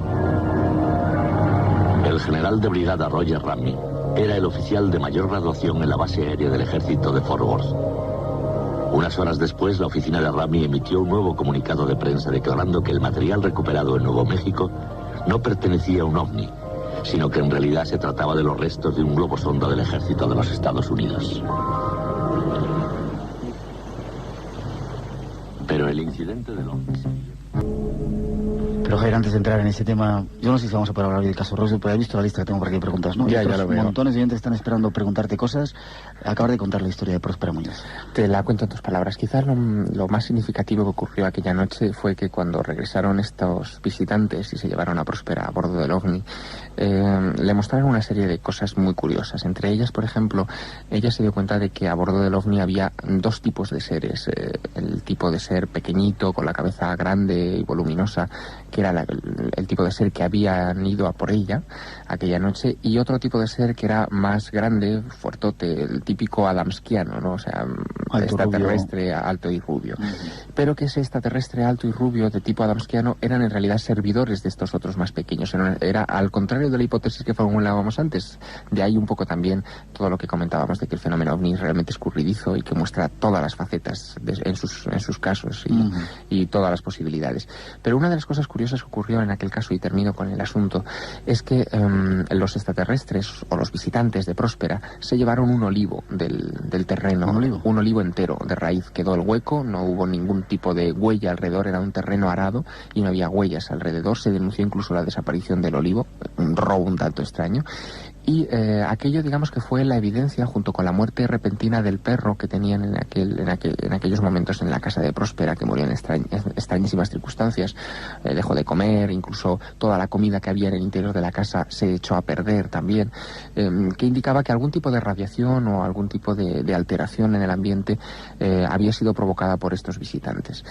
[SPEAKER 3] El general de brigada Roger Ramey era el oficial de mayor graduación en la base aérea del ejército de Fort Worth. Unas horas después, la oficina de Ramey emitió un nuevo comunicado de prensa declarando que el material recuperado en Nuevo México no pertenecía a un ovni, sino que en realidad se trataba de los restos de un globo sonda del ejército de los Estados Unidos. Pero el incidente del ovni...
[SPEAKER 1] Pero Javier, antes de entrar en ese tema, yo no sé si vamos a poder hablar del caso Roswell, pero he visto la lista que tengo por aquí de preguntas, ¿no?
[SPEAKER 2] Ya lo veo.
[SPEAKER 1] Montones de oyentes están esperando preguntarte cosas. Acabas de contar la historia de Próspera Muñoz.
[SPEAKER 2] Te la cuento en 2 palabras. Quizás lo más significativo que ocurrió aquella noche fue que cuando regresaron estos visitantes y se llevaron a Próspera a bordo del ovni, le mostraron una serie de cosas muy curiosas. Entre ellas, por ejemplo, ella se dio cuenta de que a bordo del ovni había 2 tipos de seres. El tipo de ser pequeñito, con la cabeza grande y voluminosa, que era el tipo de ser que habían ido a por ella aquella noche, y otro tipo de ser que era más grande, fuertote, el típico adamskiano, ¿no? O sea, extraterrestre, alto y rubio. Pero que ese extraterrestre alto y rubio de tipo adamskiano eran en realidad servidores de estos otros más pequeños. Era al contrario de la hipótesis que formulábamos antes. De ahí un poco también todo lo que comentábamos de que el fenómeno ovni realmente es escurridizo y que muestra todas las facetas en sus casos y todas las posibilidades. Pero una de las cosas curiosas que ocurrió en aquel caso, y termino con el asunto, es que los extraterrestres o los visitantes de Próspera se llevaron un olivo del terreno. Un olivo entero, de raíz. Quedó el hueco, no hubo ningún tipo de huella alrededor, era un terreno arado y no había huellas alrededor. Se denunció incluso la desaparición del olivo, un robo un tanto extraño. Y aquello, digamos, que fue la evidencia, junto con la muerte repentina del perro que tenían en aquellos momentos en la casa de Próspera, que murió en extrañísimas circunstancias. Dejó de comer, incluso toda la comida que había en el interior de la casa se echó a perder también, que indicaba que algún tipo de radiación o algún tipo de alteración en el ambiente había sido provocada por estos visitantes.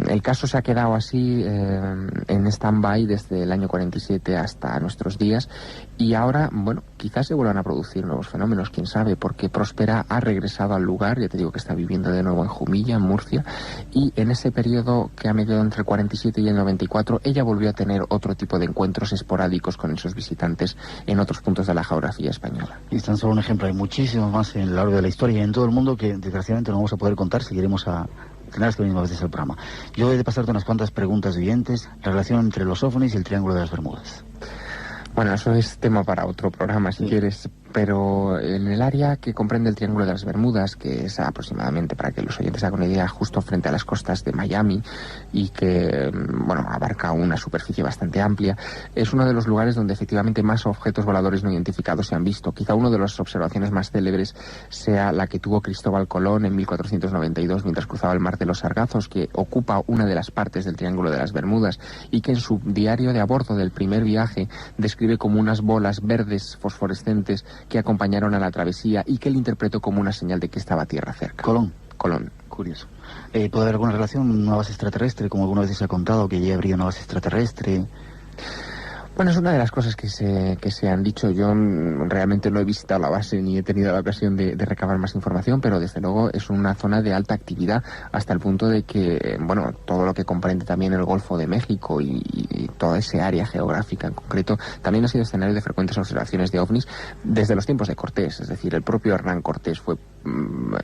[SPEAKER 2] El caso se ha quedado así en stand-by desde el año 47 hasta nuestros días, y ahora, bueno, quizás se vuelvan a producir nuevos fenómenos, quién sabe, porque Próspera ha regresado al lugar, ya te digo que está viviendo de nuevo en Jumilla, en Murcia, y en ese periodo que ha medido entre el 47 y el 94, ella volvió a tener otro tipo de encuentros esporádicos con esos visitantes en otros puntos de la geografía española.
[SPEAKER 1] Y es tan solo un ejemplo, hay muchísimos más en lo largo de la historia y en todo el mundo que desgraciadamente no vamos a poder contar, seguiremos a tener las mismas veces el programa. Yo he de pasarte unas cuantas preguntas de oyentes, la relación entre los ovnis y el Triángulo de las Bermudas.
[SPEAKER 2] Bueno, eso es tema para otro programa, si quieres, pero en el área que comprende el Triángulo de las Bermudas, que es aproximadamente, para que los oyentes hagan una idea, justo frente a las costas de Miami y que, bueno, abarca una superficie bastante amplia, es uno de los lugares donde efectivamente más objetos voladores no identificados se han visto. Quizá una de las observaciones más célebres sea la que tuvo Cristóbal Colón en 1492 mientras cruzaba el Mar de los Sargazos, que ocupa una de las partes del Triángulo de las Bermudas y que en su diario de a bordo del primer viaje describe como unas bolas verdes fosforescentes que acompañaron a la travesía y que él interpretó como una señal de que estaba tierra cerca.
[SPEAKER 1] Colón.
[SPEAKER 2] Curioso.
[SPEAKER 1] ¿Puede haber alguna relación, una base extraterrestre, como alguna vez se ha contado, que ya habría una base extraterrestre?
[SPEAKER 2] Bueno, es una de las cosas que se han dicho. Yo realmente no he visitado la base ni he tenido la ocasión de recabar más información, pero desde luego es una zona de alta actividad, hasta el punto de que, bueno, todo lo que comprende también el Golfo de México y toda esa área geográfica en concreto, también ha sido escenario de frecuentes observaciones de ovnis desde los tiempos de Cortés. Es decir, el propio Hernán Cortés fue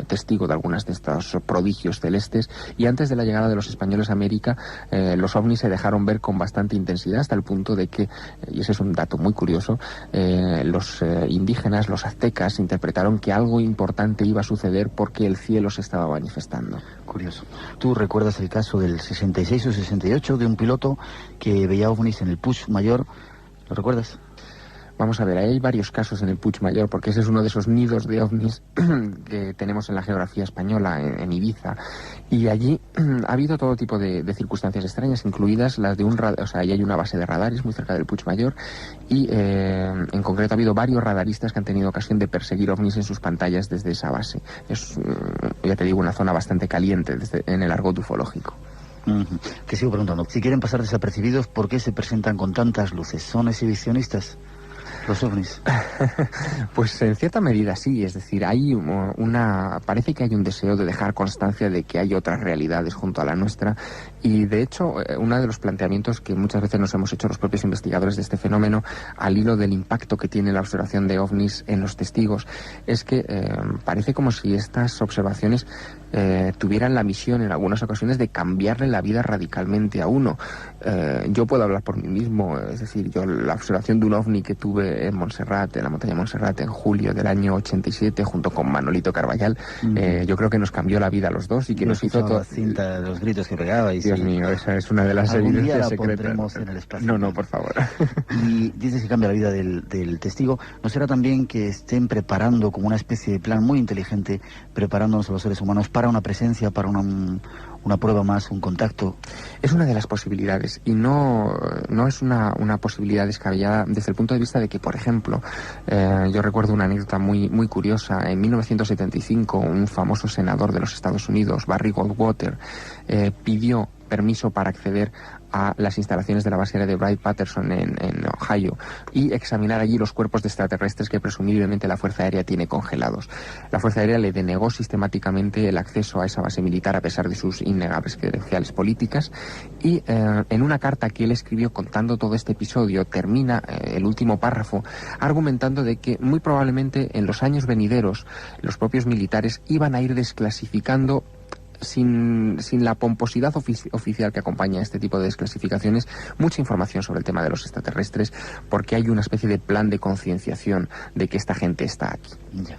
[SPEAKER 2] testigo de algunas de estos prodigios celestes, y antes de la llegada de los españoles a América, los ovnis se dejaron ver con bastante intensidad, hasta el punto de que, y ese es un dato muy curioso, los indígenas, los aztecas, interpretaron que algo importante iba a suceder porque el cielo se estaba manifestando.
[SPEAKER 1] Curioso. ¿Tú recuerdas el caso del 66 o 68 de un piloto que veía ovnis en el Puig Mayor? ¿Lo recuerdas?
[SPEAKER 2] Vamos a ver, hay varios casos en el Puig Mayor, porque ese es uno de esos nidos de ovnis que tenemos en la geografía española, en Ibiza. Y allí ha habido todo tipo de circunstancias extrañas, incluidas las de allí hay una base de radares muy cerca del Puig Mayor, y en concreto ha habido varios radaristas que han tenido ocasión de perseguir ovnis en sus pantallas desde esa base. Es, ya te digo, una zona bastante caliente en el argot ufológico.
[SPEAKER 1] Te sigo preguntando, si quieren pasar desapercibidos, ¿por qué se presentan con tantas luces? ¿Son exhibicionistas los ovnis?
[SPEAKER 2] Pues en cierta medida sí, es decir, parece que hay un deseo de dejar constancia de que hay otras realidades junto a la nuestra, y de hecho uno de los planteamientos que muchas veces nos hemos hecho los propios investigadores de este fenómeno, al hilo del impacto que tiene la observación de ovnis en los testigos, es que parece como si estas observaciones tuvieran la misión en algunas ocasiones de cambiarle la vida radicalmente a uno. Yo puedo hablar por mí mismo, es decir, yo la observación de un ovni que tuve en Montserrat, en la montaña Montserrat, en julio del año 87, junto con Manolito Carballal, yo creo que nos cambió la vida a los dos y que nos hizo todo.
[SPEAKER 1] La cinta de los gritos que pegaba. Y
[SPEAKER 2] Dios mío, esa es una de las evidencias secretas.
[SPEAKER 1] En el espacio.
[SPEAKER 2] No, por favor.
[SPEAKER 1] Y dices que cambia la vida del testigo. ¿No será también que estén preparando como una especie de plan muy inteligente, preparándonos a los seres humanos para una presencia, para una prueba más, un contacto?
[SPEAKER 2] Es una de las posibilidades, y no es una posibilidad descabellada desde el punto de vista de que, por ejemplo, yo recuerdo una anécdota muy, muy curiosa. En 1975, un famoso senador de los Estados Unidos, Barry Goldwater, pidió permiso para acceder a las instalaciones de la base aérea de Wright-Patterson en Ohio y examinar allí los cuerpos de extraterrestres que presumiblemente la Fuerza Aérea tiene congelados. La Fuerza Aérea le denegó sistemáticamente el acceso a esa base militar a pesar de sus innegables credenciales políticas, y en una carta que él escribió contando todo este episodio termina el último párrafo argumentando de que muy probablemente en los años venideros los propios militares iban a ir desclasificando sin la pomposidad oficial que acompaña a este tipo de desclasificaciones, mucha información sobre el tema de los extraterrestres, porque hay una especie de plan de concienciación de que esta gente está aquí.
[SPEAKER 1] Ya.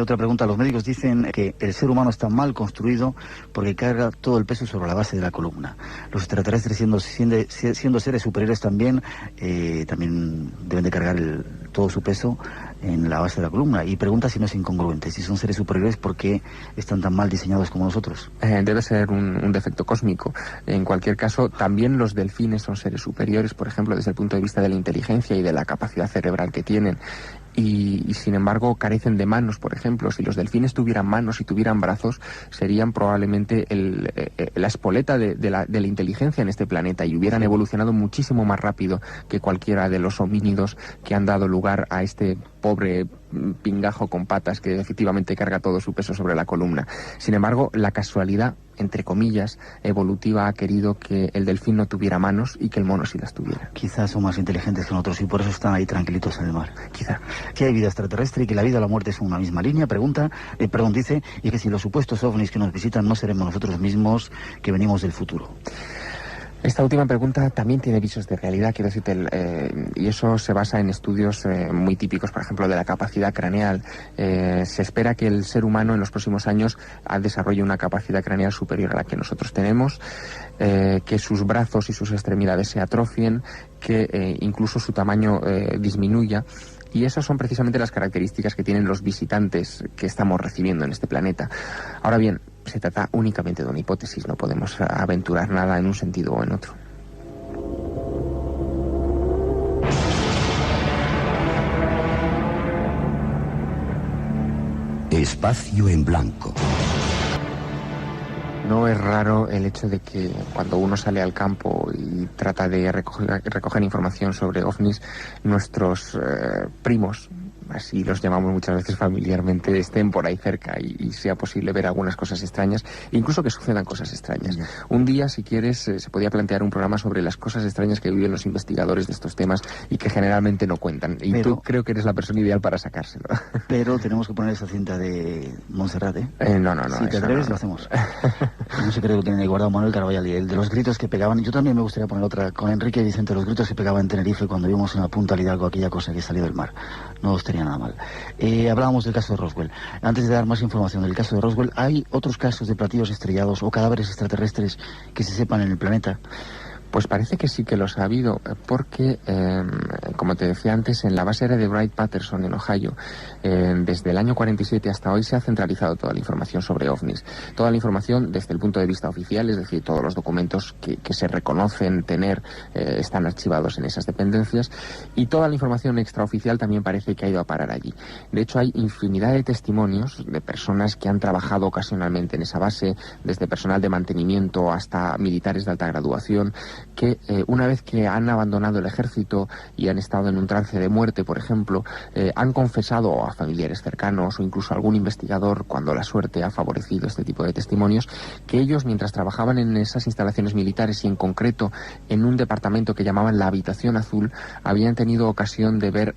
[SPEAKER 1] Otra pregunta, los médicos dicen que el ser humano está mal construido porque carga todo el peso sobre la base de la columna. Los extraterrestres, siendo seres superiores también deben de cargar todo su peso en la base de la columna. Y pregunta si no es incongruente, si son seres superiores, ¿por qué están tan mal diseñados como nosotros?
[SPEAKER 2] Debe ser un defecto cósmico. En cualquier caso, también los delfines son seres superiores, por ejemplo, desde el punto de vista de la inteligencia y de la capacidad cerebral que tienen. y sin embargo carecen de manos, por ejemplo. Si los delfines tuvieran manos y tuvieran brazos, serían probablemente la espoleta de la inteligencia en este planeta y hubieran evolucionado muchísimo más rápido que cualquiera de los homínidos que han dado lugar a este pobre pingajo con patas que efectivamente carga todo su peso sobre la columna. Sin embargo, la casualidad, entre comillas, evolutiva ha querido que el delfín no tuviera manos y que el mono sí las tuviera.
[SPEAKER 1] Quizás son más inteligentes que nosotros y por eso están ahí tranquilitos en el mar.
[SPEAKER 2] Quizá.
[SPEAKER 1] Que hay vida extraterrestre y que la vida y la muerte son una misma línea, dice, y que si los supuestos ovnis que nos visitan no seremos nosotros mismos que venimos del futuro.
[SPEAKER 2] Esta última pregunta también tiene visos de realidad, quiero decirte, y eso se basa en estudios muy típicos, por ejemplo, de la capacidad craneal. Se espera que el ser humano en los próximos años desarrolle una capacidad craneal superior a la que nosotros tenemos, que sus brazos y sus extremidades se atrofien, que incluso su tamaño disminuya. Y esas son precisamente las características que tienen los visitantes que estamos recibiendo en este planeta. Ahora bien, se trata únicamente de una hipótesis, no podemos aventurar nada en un sentido o en otro.
[SPEAKER 5] Espacio en blanco.
[SPEAKER 2] No es raro el hecho de que cuando uno sale al campo y trata de recoger información sobre ovnis, nuestros primos, así los llamamos muchas veces familiarmente, estén por ahí cerca y sea posible ver algunas cosas extrañas, incluso que sucedan cosas extrañas. Un día, si quieres, se podía plantear un programa sobre las cosas extrañas que viven los investigadores de estos temas y que generalmente no cuentan. Y tú creo que eres la persona ideal para sacárselo.
[SPEAKER 1] Pero tenemos que poner esa cinta de Montserrat,
[SPEAKER 2] No.
[SPEAKER 1] Si te atreves, lo hacemos. Un secreto que tienen ahí guardado Manuel Carballal y el de los gritos que pegaban. Yo también me gustaría poner otra con Enrique y Vicente, los gritos que pegaban en Tenerife cuando vimos en la Punta del Hidalgo aquella cosa que salió del mar. No estaría nada mal. Hablábamos del caso de Roswell. Antes de dar más información del caso de Roswell, ¿hay otros casos de platillos estrellados o cadáveres extraterrestres que se sepan en el planeta?
[SPEAKER 2] Pues parece que sí que los ha habido, porque, como te decía antes, en la base aérea de Wright-Patterson, en Ohio, desde el año 47 hasta hoy se ha centralizado toda la información sobre ovnis. Toda la información desde el punto de vista oficial, es decir, todos los documentos que se reconocen tener están archivados en esas dependencias, y toda la información extraoficial también parece que ha ido a parar allí. De hecho, hay infinidad de testimonios de personas que han trabajado ocasionalmente en esa base, desde personal de mantenimiento hasta militares de alta graduación, que una vez que han abandonado el ejército y han estado en un trance de muerte, por ejemplo, han confesado a familiares cercanos o incluso a algún investigador, cuando la suerte ha favorecido este tipo de testimonios, que ellos, mientras trabajaban en esas instalaciones militares y en concreto en un departamento que llamaban la Habitación Azul, habían tenido ocasión de ver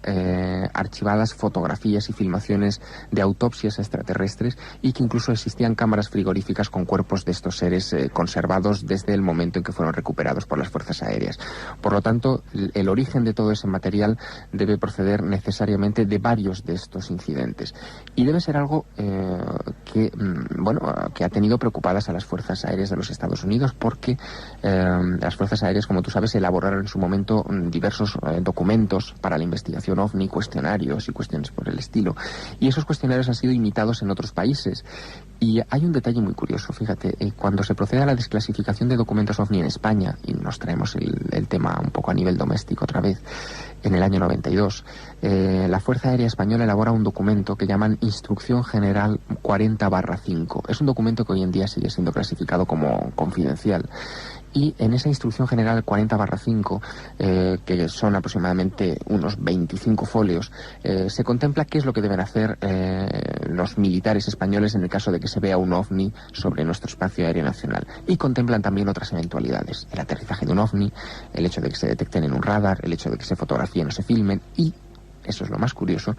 [SPEAKER 2] archivadas fotografías y filmaciones de autopsias extraterrestres y que incluso existían cámaras frigoríficas con cuerpos de estos seres conservados desde el momento en que fueron recuperados por las fuerzas aéreas. Por lo tanto, el origen de todo ese material debe proceder necesariamente de varios de estos incidentes. Y debe ser algo que ha tenido preocupadas a las fuerzas aéreas de los Estados Unidos, porque las fuerzas aéreas, como tú sabes, elaboraron en su momento diversos documentos para la investigación OVNI, cuestionarios y cuestiones por el estilo. Y esos cuestionarios han sido imitados en otros países. Y hay un detalle muy curioso, fíjate, cuando se procede a la desclasificación de documentos OVNI en España, y nos traemos el tema un poco a nivel doméstico otra vez, en el año 92, la Fuerza Aérea Española elabora un documento que llaman Instrucción General 40/5. Es un documento que hoy en día sigue siendo clasificado como confidencial. Y en esa Instrucción General 40/5, que son aproximadamente unos 25 folios, se contempla qué es lo que deben hacer los militares españoles en el caso de que se vea un ovni sobre nuestro espacio aéreo nacional. Y contemplan también otras eventualidades: el aterrizaje de un ovni, el hecho de que se detecten en un radar, el hecho de que se fotografíen o se filmen y, eso es lo más curioso,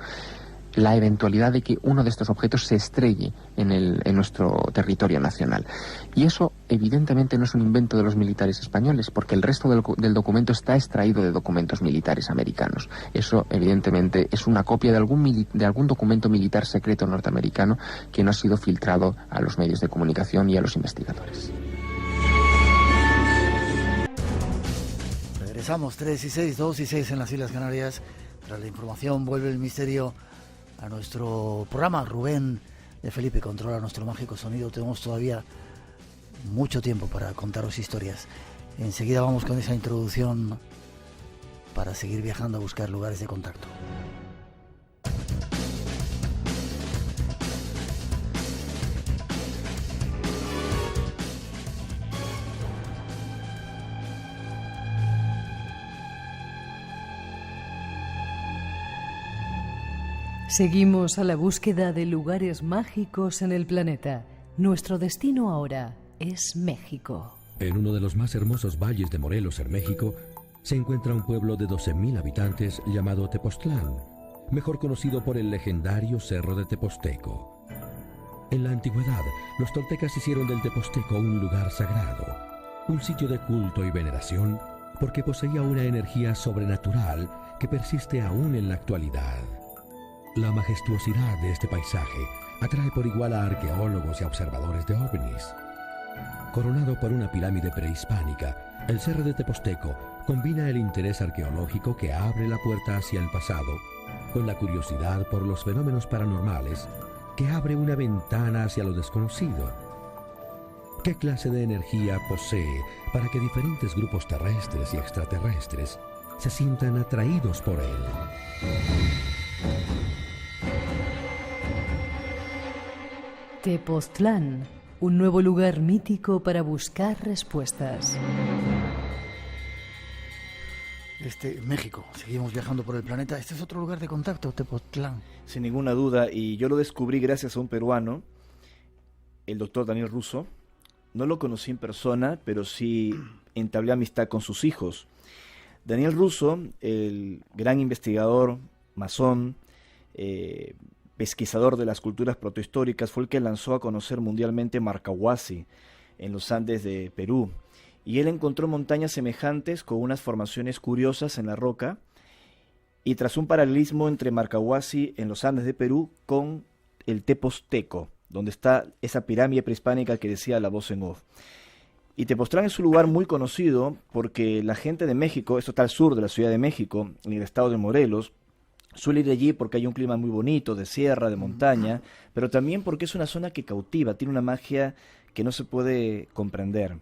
[SPEAKER 2] la eventualidad de que uno de estos objetos se estrelle en nuestro territorio nacional. Y eso evidentemente no es un invento de los militares españoles, porque el resto del documento está extraído de documentos militares americanos. Eso evidentemente es una copia de algún documento militar secreto norteamericano que no ha sido filtrado a los medios de comunicación y a los investigadores.
[SPEAKER 1] Regresamos 3 y 6, 2 y 6 en las Islas Canarias. Tras la información vuelve el misterio a nuestro programa. Rubén de Felipe controla nuestro mágico sonido. Tenemos todavía mucho tiempo para contaros historias. Enseguida vamos con esa introducción para seguir viajando a buscar lugares de contacto.
[SPEAKER 6] Seguimos a la búsqueda de lugares mágicos en el planeta. Nuestro destino ahora es México.
[SPEAKER 7] En uno de los más hermosos valles de Morelos, en México, se encuentra un pueblo de 12,000 habitantes llamado Tepoztlán, mejor conocido por el legendario Cerro de Teposteco. En la antigüedad, los toltecas hicieron del Teposteco un lugar sagrado, un sitio de culto y veneración, porque poseía una energía sobrenatural que persiste aún en la actualidad. La majestuosidad de este paisaje atrae por igual a arqueólogos y a observadores de ovnis. Coronado por una pirámide prehispánica, el Cerro de Teposteco combina el interés arqueológico que abre la puerta hacia el pasado con la curiosidad por los fenómenos paranormales que abre una ventana hacia lo desconocido. ¿Qué clase de energía posee para que diferentes grupos terrestres y extraterrestres se sientan atraídos por él?
[SPEAKER 6] Tepoztlán, un nuevo lugar mítico para buscar respuestas.
[SPEAKER 1] México, seguimos viajando por el planeta. Este es otro lugar de contacto, Tepoztlán.
[SPEAKER 8] Sin ninguna duda, y yo lo descubrí gracias a un peruano, el doctor Daniel Russo. No lo conocí en persona, pero sí entablé amistad con sus hijos. Daniel Russo, el gran investigador, masón, pesquisador de las culturas protohistóricas, fue el que lanzó a conocer mundialmente Marcahuasi, en los Andes de Perú. Y él encontró montañas semejantes con unas formaciones curiosas en la roca, y tras un paralelismo entre Marcahuasi en los Andes de Perú con el Teposteco, donde está esa pirámide prehispánica que decía la voz en off. Y Tepoztlán es un lugar muy conocido porque la gente de México, esto está al sur de la Ciudad de México, en el estado de Morelos, suele ir allí porque hay un clima muy bonito, de sierra, de montaña, pero también porque es una zona que cautiva, tiene una magia que no se puede comprender.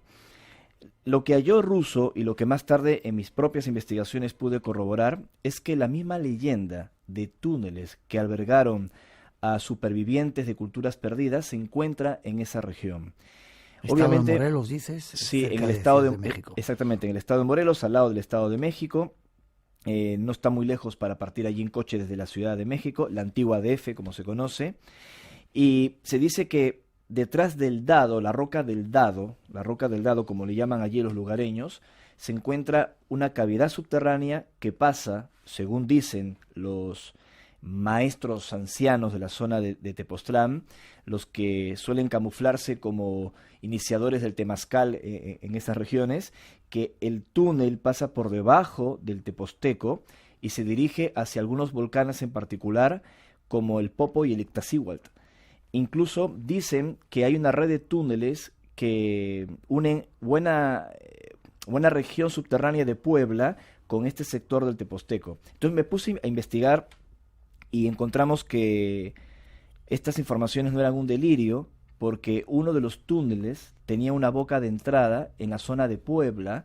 [SPEAKER 8] Lo que halló Russo y lo que más tarde en mis propias investigaciones pude corroborar es que la misma leyenda de túneles que albergaron a supervivientes de culturas perdidas se encuentra en esa región.
[SPEAKER 1] Obviamente, de Morelos, dices.
[SPEAKER 8] Sí, en el estado de México. Exactamente, en el estado de Morelos, al lado del estado de México. No está muy lejos para partir allí en coche desde la Ciudad de México, la antigua DF, como se conoce. Y se dice que detrás del Dado, la roca del Dado, como le llaman allí los lugareños, se encuentra una cavidad subterránea que pasa, según dicen los maestros ancianos de la zona de Tepoztlán, los que suelen camuflarse como iniciadores del temazcal en esas regiones, que el túnel pasa por debajo del Teposteco y se dirige hacia algunos volcanes en particular, como el Popo y el Iztaccíhuatl. Incluso dicen que hay una red de túneles que unen buena región subterránea de Puebla con este sector del Teposteco. Entonces me puse a investigar y encontramos que estas informaciones no eran un delirio, porque uno de los túneles tenía una boca de entrada en la zona de Puebla,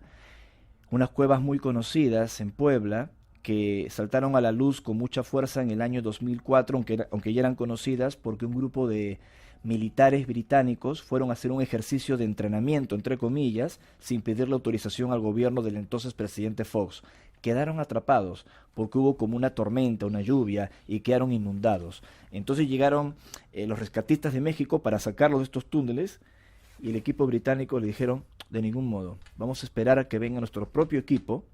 [SPEAKER 8] unas cuevas muy conocidas en Puebla, que saltaron a la luz con mucha fuerza en el año 2004, aunque ya eran conocidas porque un grupo de militares británicos fueron a hacer un ejercicio de entrenamiento, entre comillas, sin pedirle autorización al gobierno del entonces presidente Fox. Quedaron atrapados porque hubo como una tormenta, una lluvia, y quedaron inundados. Entonces llegaron los rescatistas de México para sacarlos de estos túneles, y el equipo británico le dijeron, de ningún modo, vamos a esperar a que venga nuestro propio equipo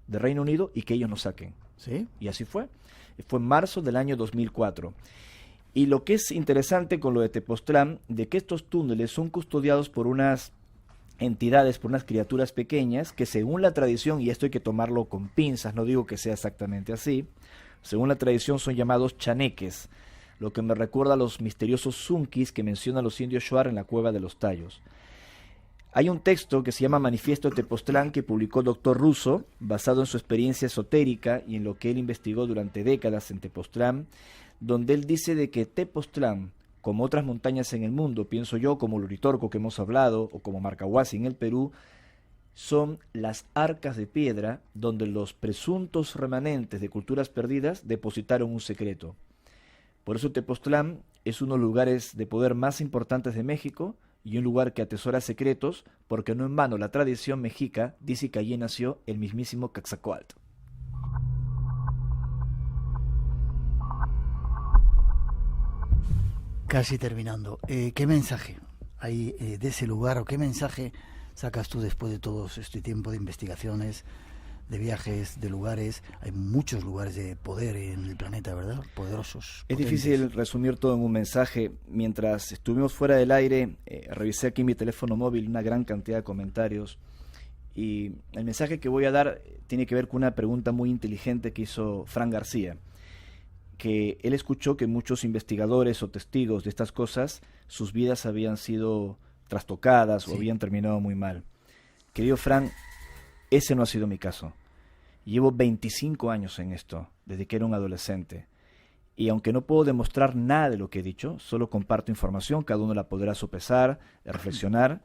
[SPEAKER 8] de Reino Unido y que ellos nos saquen.
[SPEAKER 1] ¿Sí?
[SPEAKER 8] Y así fue. Fue en marzo del año 2004. Y lo que es interesante con lo de Tepoztlán, de que estos túneles son custodiados por unas entidades, por unas criaturas pequeñas, que según la tradición, y esto hay que tomarlo con pinzas, no digo que sea exactamente así, según la tradición son llamados chaneques, lo que me recuerda a los misteriosos zunkis que mencionan los indios Shuar en la cueva de los Tallos. Hay un texto que se llama Manifiesto de Tepoztlán que publicó el doctor Russo, basado en su experiencia esotérica y en lo que él investigó durante décadas en Tepoztlán, donde él dice de que Tepoztlán, como otras montañas en el mundo, pienso yo, como el Uritorco que hemos hablado, o como Marcahuasi en el Perú, son las arcas de piedra donde los presuntos remanentes de culturas perdidas depositaron un secreto. Por eso Tepoztlán es uno de los lugares de poder más importantes de México y un lugar que atesora secretos, porque no en vano la tradición mexica dice que allí nació el mismísimo Quetzalcóatl.
[SPEAKER 1] Casi terminando. ¿Qué mensaje hay de ese lugar o qué mensaje sacas tú después de todo este tiempo de investigaciones, de viajes, de lugares? Hay muchos lugares de poder en el planeta, ¿verdad? Poderosos.
[SPEAKER 8] Es
[SPEAKER 1] potentes.
[SPEAKER 8] difícil resumir todo en un mensaje. Mientras estuvimos fuera del aire, revisé aquí en mi teléfono móvil una gran cantidad de comentarios. Y el mensaje que voy a dar tiene que ver con una pregunta muy inteligente que hizo Fran García, que él escuchó que muchos investigadores o testigos de estas cosas, sus vidas habían sido trastocadas o habían terminado muy mal. Querido Fran, ese no ha sido mi caso. Llevo 25 años en esto, desde que era un adolescente. Y aunque no puedo demostrar nada de lo que he dicho, solo comparto información, cada uno la podrá sopesar, reflexionar.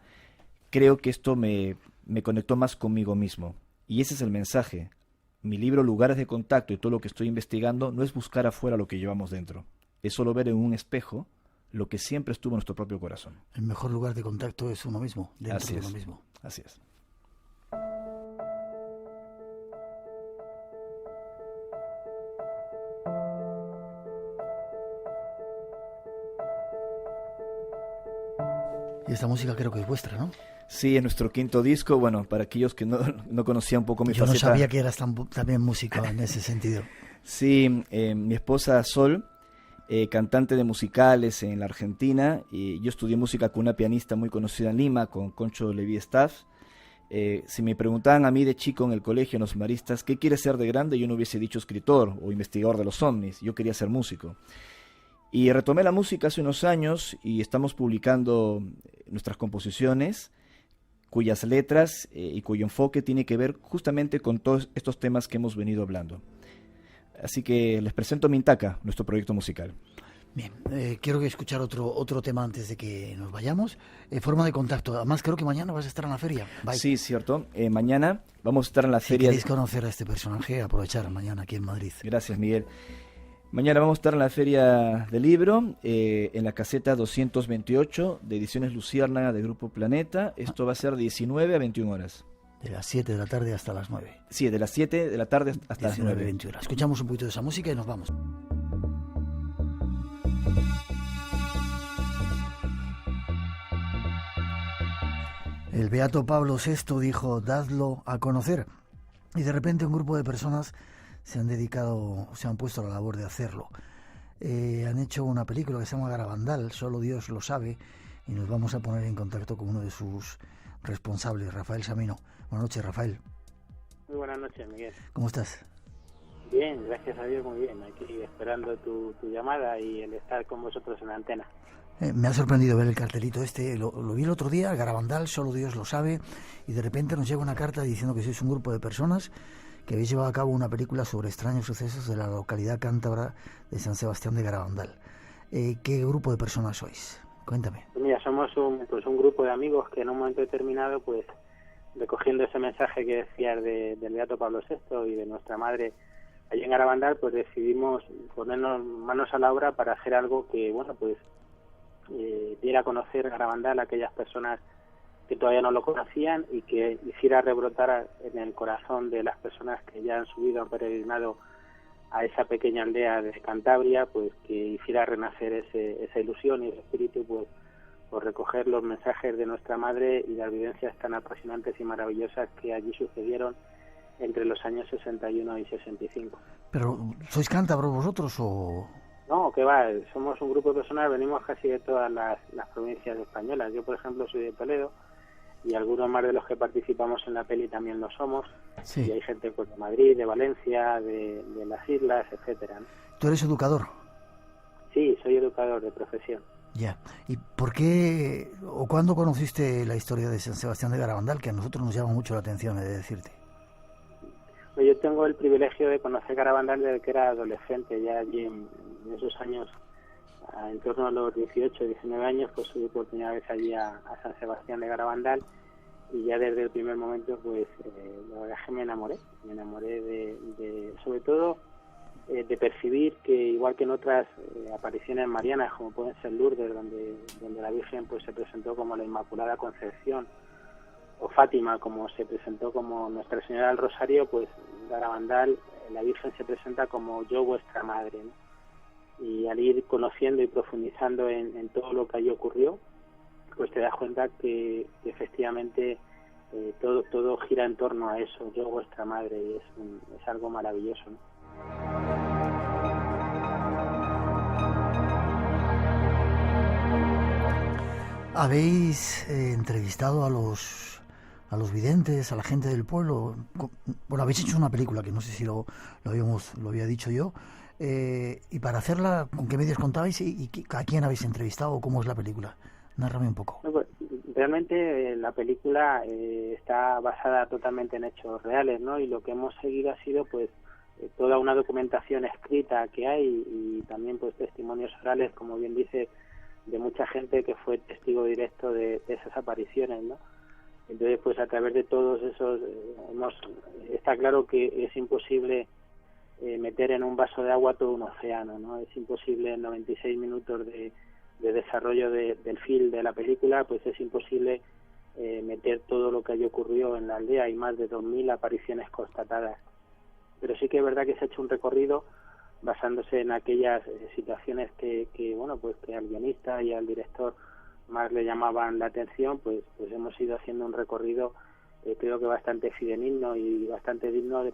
[SPEAKER 8] Creo que esto me conectó más conmigo mismo. Y ese es el mensaje. Mi libro Lugares de Contacto y todo lo que estoy investigando no es buscar afuera lo que llevamos dentro. Es solo ver en un espejo lo que siempre estuvo en nuestro propio corazón.
[SPEAKER 1] El mejor lugar de contacto es uno mismo, dentro de uno mismo.
[SPEAKER 8] Así es.
[SPEAKER 1] Y esta música creo que es vuestra, ¿no?
[SPEAKER 8] Sí, es nuestro quinto disco. Bueno, para aquellos que no conocían un poco mi
[SPEAKER 1] faceta. Yo no sabía que eras también músico en ese sentido.
[SPEAKER 8] Sí, mi esposa Sol, cantante de musicales en la Argentina, y yo estudié música con una pianista muy conocida en Lima, con Concho Levi Staff. Si me preguntaban a mí de chico en el colegio, en los maristas, ¿qué quieres ser de grande? Yo no hubiese dicho escritor o investigador de los ovnis, yo quería ser músico. Y retomé la música hace unos años y estamos publicando nuestras composiciones, cuyas letras y cuyo enfoque tiene que ver justamente con todos estos temas que hemos venido hablando. Así que les presento Mintaca, nuestro proyecto musical.
[SPEAKER 1] Bien, quiero escuchar otro tema antes de que nos vayamos. Forma de contacto. Además, creo que mañana vas a estar en la feria. Bye.
[SPEAKER 8] Sí, cierto. Mañana vamos a estar en la feria.
[SPEAKER 1] Si queréis conocer a este personaje, aprovechar mañana aquí en Madrid.
[SPEAKER 8] Gracias, Miguel. Mañana vamos a estar en la Feria del Libro, en la caseta 228 de Ediciones Luciérnaga de Grupo Planeta. Esto va a ser de 19 a 21 horas.
[SPEAKER 1] De las 7 de la tarde hasta las 9.
[SPEAKER 8] Sí, de las 7 de la tarde hasta las 9.
[SPEAKER 1] 21. Escuchamos un poquito de esa música y nos vamos. El beato Pablo VI dijo, dadlo a conocer. Y de repente un grupo de personas se han puesto a la labor de hacerlo. Han hecho una película que se llama Garabandal, solo Dios lo sabe, y nos vamos a poner en contacto con uno de sus responsables, Rafael Samino. Buenas noches, Rafael.
[SPEAKER 9] Muy buenas noches, Miguel.
[SPEAKER 1] ¿Cómo estás?
[SPEAKER 9] Bien, gracias a Dios, muy bien. Aquí esperando tu llamada y el estar con vosotros en la antena.
[SPEAKER 1] Me ha sorprendido ver el cartelito este, lo vi el otro día, Garabandal, solo Dios lo sabe, y de repente nos llega una carta diciendo que sois un grupo de personas que habéis llevado a cabo una película sobre extraños sucesos de la localidad cántabra de San Sebastián de Garabandal. ¿Qué grupo de personas sois? Cuéntame.
[SPEAKER 9] Pues mira, somos un grupo de amigos que en un momento determinado, pues recogiendo ese mensaje que decías del beato Pablo VI y de nuestra madre allí en Garabandal, pues decidimos ponernos manos a la obra para hacer algo que, bueno, pues diera a conocer Garabandal a aquellas personas que todavía no lo conocían y que hiciera rebrotar en el corazón de las personas que ya han subido, han peregrinado a esa pequeña aldea de Cantabria, pues que hiciera renacer esa ilusión y ese espíritu, pues por recoger los mensajes de nuestra madre y las vivencias tan apasionantes y maravillosas que allí sucedieron entre los años 61 y 65.
[SPEAKER 1] ¿Pero sois cántabros vosotros o...?
[SPEAKER 9] No, que va, somos un grupo de personas, venimos casi de todas las provincias españolas. Yo, por ejemplo, soy de Toledo y algunos más de los que participamos en la peli también lo somos. Sí. Y hay gente pues, de Madrid, de Valencia, de las islas, etcétera, ¿no?
[SPEAKER 1] ¿Tú eres educador?
[SPEAKER 9] Sí, soy educador de profesión.
[SPEAKER 1] Ya. ¿Y por qué o cuándo conociste la historia de San Sebastián de Garabandal, que a nosotros nos llama mucho la atención, he de decirte?
[SPEAKER 9] Pues yo tengo el privilegio de conocer Garabandal desde que era adolescente, ya allí en esos años, en torno a los 18, 19 años, pues tuve oportunidad de ir allí a San Sebastián de Garabandal y ya desde el primer momento, pues la verdad es que me enamoré de sobre todo, de percibir que igual que en otras apariciones marianas, como pueden ser Lourdes, donde la Virgen pues se presentó como la Inmaculada Concepción, o Fátima, como se presentó como Nuestra Señora del Rosario, pues Garabandal, la Virgen se presenta como yo vuestra madre, ¿no? y al ir conociendo y profundizando en todo lo que allí ocurrió, pues te das cuenta que efectivamente todo gira en torno a eso, yo, vuestra madre, y es algo maravilloso, ¿no?
[SPEAKER 1] ¿Habéis entrevistado a los videntes, a la gente del pueblo? Bueno, habéis hecho una película que no sé si lo había dicho yo. Y para hacerla, ¿con qué medios contabais y a quién habéis entrevistado? ¿Cómo es la película? Nárrame un poco.
[SPEAKER 9] Pues, realmente la película está basada totalmente en hechos reales, ¿no? Y lo que hemos seguido ha sido pues toda una documentación escrita que hay y también pues testimonios orales, como bien dice, de mucha gente que fue testigo directo de esas apariciones, ¿no? Entonces, pues a través de todos esos está claro que es imposible meter en un vaso de agua todo un océano, ¿no? Es imposible en 96 minutos de desarrollo del film de la película, pues es imposible meter todo lo que allí ocurrió en la aldea. Hay más de 2.000 apariciones constatadas, pero sí que es verdad que se ha hecho un recorrido basándose en aquellas situaciones que bueno, pues que al guionista y al director más le llamaban la atención, pues hemos ido haciendo un recorrido creo que bastante fidedigno y bastante digno de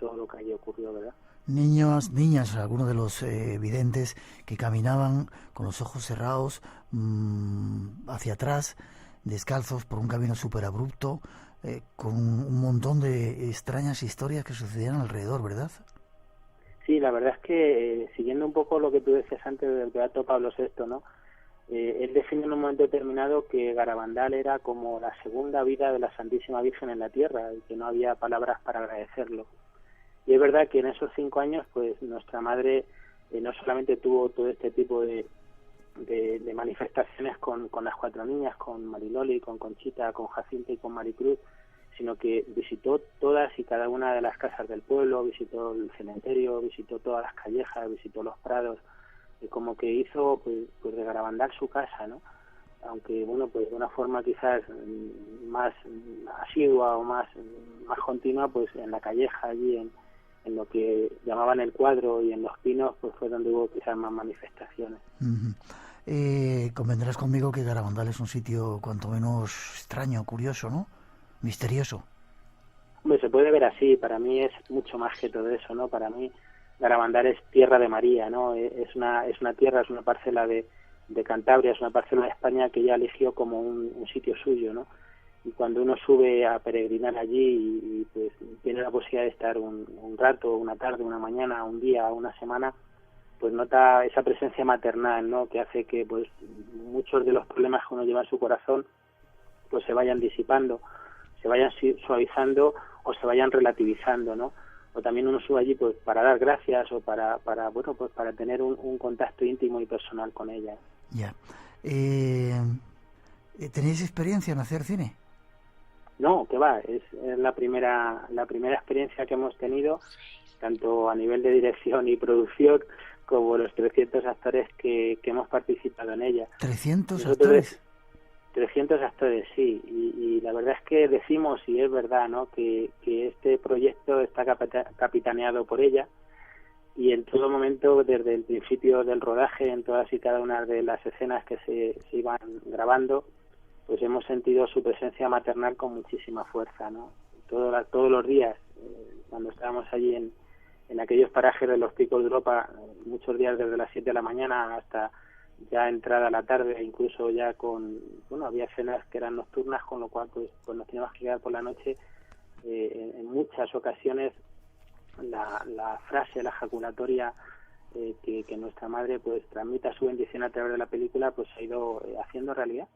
[SPEAKER 9] todo lo que allí ocurrió, ¿verdad?
[SPEAKER 1] Niñas, algunos de los videntes que caminaban con los ojos cerrados hacia atrás, descalzos por un camino súper abrupto, con un montón de extrañas historias que sucedían alrededor, ¿verdad?
[SPEAKER 9] Sí, la verdad es que siguiendo un poco lo que tú decías antes del Beato Pablo VI, ¿no? Él define en un momento determinado que Garabandal era como la segunda vida de la Santísima Virgen en la tierra y que no había palabras para agradecerlo. Y es verdad que en esos 5 años, pues nuestra madre no solamente tuvo todo este tipo de manifestaciones con las 4 niñas, con Mariloli, con Conchita, con Jacinta y con Maricruz, sino que visitó todas y cada una de las casas del pueblo, visitó el cementerio, visitó todas las callejas, visitó los prados, y como que hizo pues de Garabandal su casa, ¿no? Aunque bueno, pues de una forma quizás más asidua o más continua, pues en la calleja allí en lo que llamaban el Cuadro y en Los Pinos, pues fue donde hubo quizás más manifestaciones.
[SPEAKER 1] Convendrás conmigo que Garabandal es un sitio cuanto menos extraño, curioso, ¿no? Misterioso.
[SPEAKER 9] Hombre, se puede ver así. Para mí es mucho más que todo eso, ¿no? Para mí Garabandal es tierra de María, ¿no? Es una tierra, es una parcela de Cantabria, es una parcela de España que ella eligió como un sitio suyo, ¿no? Y cuando uno sube a peregrinar allí y pues tiene la posibilidad de estar un rato, una tarde, una mañana, un día, una semana, pues nota esa presencia maternal, ¿no? Que hace que pues muchos de los problemas que uno lleva en su corazón pues se vayan disipando, se vayan suavizando o se vayan relativizando, ¿no? O también uno sube allí pues para dar gracias o para bueno, pues para tener un contacto íntimo y personal con ella.
[SPEAKER 1] Ya. ¿Tenéis experiencia en hacer cine?
[SPEAKER 9] No, que va, es la primera experiencia que hemos tenido, tanto a nivel de dirección y producción, como los 300 actores que hemos participado en ella.
[SPEAKER 1] ¿300 actores?
[SPEAKER 9] 300 actores, sí, y la verdad es que decimos, y es verdad, ¿no?, que este proyecto está capitaneado por ella, y en todo momento, desde el principio del rodaje, en todas y cada una de las escenas que se iban grabando, pues hemos sentido su presencia maternal con muchísima fuerza, ¿no? Todos los días, cuando estábamos allí en aquellos parajes de los Picos de Europa, muchos días desde las 7 de la mañana hasta ya entrada la tarde, incluso ya había escenas que eran nocturnas, con lo cual pues nos teníamos que quedar por la noche. En muchas ocasiones la frase, la ejaculatoria que nuestra madre pues transmita su bendición a través de la película, pues se ha ido haciendo realidad,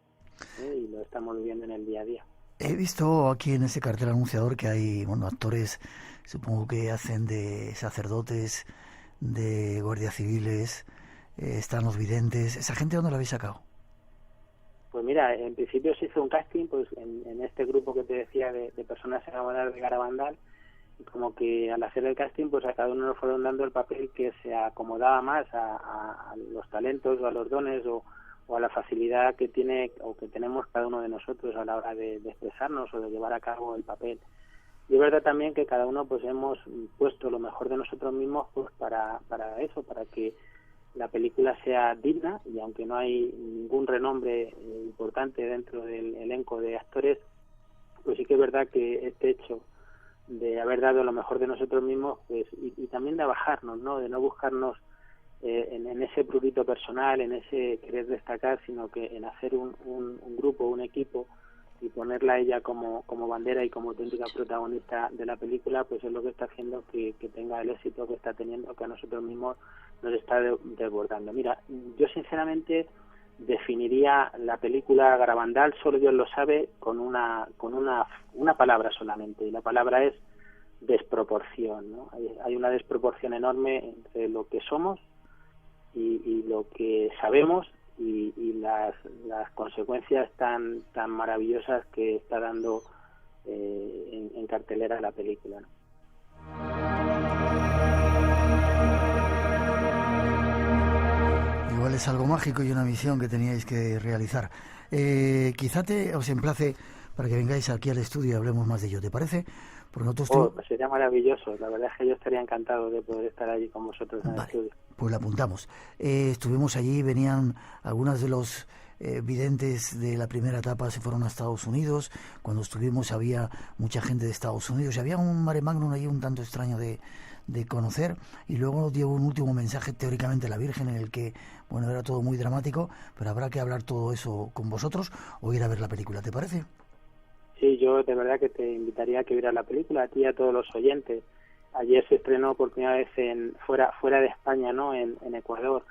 [SPEAKER 9] y lo estamos viviendo en el día a día.
[SPEAKER 1] He visto aquí en ese cartel anunciador que hay actores, supongo que hacen de sacerdotes, de guardias civiles, están los videntes. ¿Esa gente dónde la habéis sacado?
[SPEAKER 9] Pues mira, en principio se hizo un casting pues en este grupo que te decía de personas enamoradas de Garabandal, y como que al hacer el casting pues a cada uno nos fueron dando el papel que se acomodaba más a los talentos o a los dones o a la facilidad que tiene o que tenemos cada uno de nosotros a la hora de expresarnos o de llevar a cabo el papel. Y es verdad también que cada uno pues hemos puesto lo mejor de nosotros mismos pues para eso, para que la película sea digna, y aunque no hay ningún renombre importante dentro del elenco de actores, pues sí que es verdad que este hecho de haber dado lo mejor de nosotros mismos, pues y también de bajarnos, ¿no? De no buscarnos en ese prurito personal, en ese querer destacar, sino que en hacer un grupo, un equipo, y ponerla a ella como bandera y como auténtica protagonista de la película, pues es lo que está haciendo que tenga el éxito que está teniendo, que a nosotros mismos nos está desbordando. Mira, yo sinceramente definiría la película Garabandal, solo Dios lo sabe, con una palabra solamente, y la palabra es desproporción, ¿no? Hay una desproporción enorme entre lo que somos y lo que sabemos, y las consecuencias tan maravillosas que está dando en cartelera la película, ¿no?
[SPEAKER 1] Igual es algo mágico y una misión que teníais que realizar. Quizá os emplace para que vengáis aquí al estudio y hablemos más de ello, ¿te parece? Porque nosotros
[SPEAKER 9] pues sería maravilloso. La verdad es que yo estaría encantado de poder estar allí con vosotros en el estudio.
[SPEAKER 1] Pues lo apuntamos. Estuvimos allí, venían algunas de los videntes de la primera etapa, se fueron a Estados Unidos. Cuando estuvimos había mucha gente de Estados Unidos y había un mare magnum allí un tanto extraño de conocer, y luego dio un último mensaje teóricamente la Virgen en el que, bueno, era todo muy dramático, pero habrá que hablar todo eso con vosotros o ir a ver la película, ¿te parece?
[SPEAKER 9] Sí, yo de verdad que te invitaría a que vieras la película, a ti y a todos los oyentes. Ayer se estrenó por primera vez fuera de España, ¿no? En Ecuador,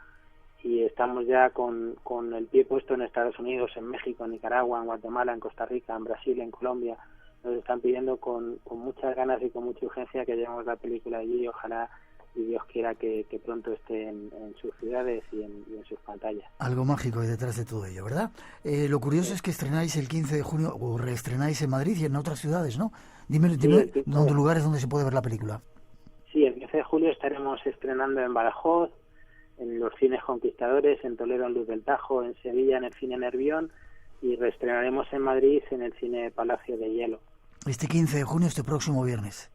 [SPEAKER 9] y estamos ya con el pie puesto en Estados Unidos, en México, en Nicaragua, en Guatemala, en Costa Rica, en Brasil, en Colombia. Nos están pidiendo con muchas ganas y con mucha urgencia que llevemos la película allí, y ojalá y Dios quiera que pronto esté en sus ciudades y en sus pantallas.
[SPEAKER 1] Algo mágico hay detrás de todo ello, ¿verdad? Lo curioso es que estrenáis el 15 de junio, o reestrenáis en Madrid y en otras ciudades, ¿no? Dime lugares donde se puede ver la película.
[SPEAKER 9] Sí, el 15 de julio estaremos estrenando en Badajoz, en los cines Conquistadores, en Toledo, en Luz del Tajo, en Sevilla, en el cine Nervión, y reestrenaremos en Madrid en el cine Palacio de Hielo.
[SPEAKER 1] Este 15 de junio, este próximo viernes.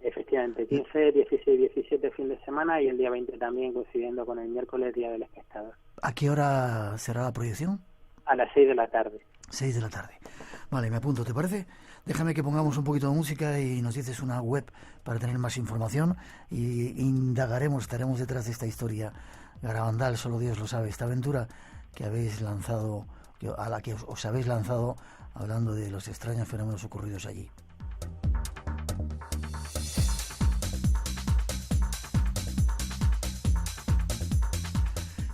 [SPEAKER 9] Efectivamente, 15, 16, 17 fin de semana, y el día 20 también, coincidiendo con el miércoles, Día del Espectador.
[SPEAKER 1] ¿A qué hora será la proyección?
[SPEAKER 9] A las 6 de la tarde.
[SPEAKER 1] 6 de la tarde. Vale, me apunto, ¿te parece? Déjame que pongamos un poquito de música y nos dices una web para tener más información, y indagaremos, estaremos detrás de esta historia. Garabandal, solo Dios lo sabe, esta aventura que habéis lanzado, a la que os habéis lanzado, hablando de los extraños fenómenos ocurridos allí.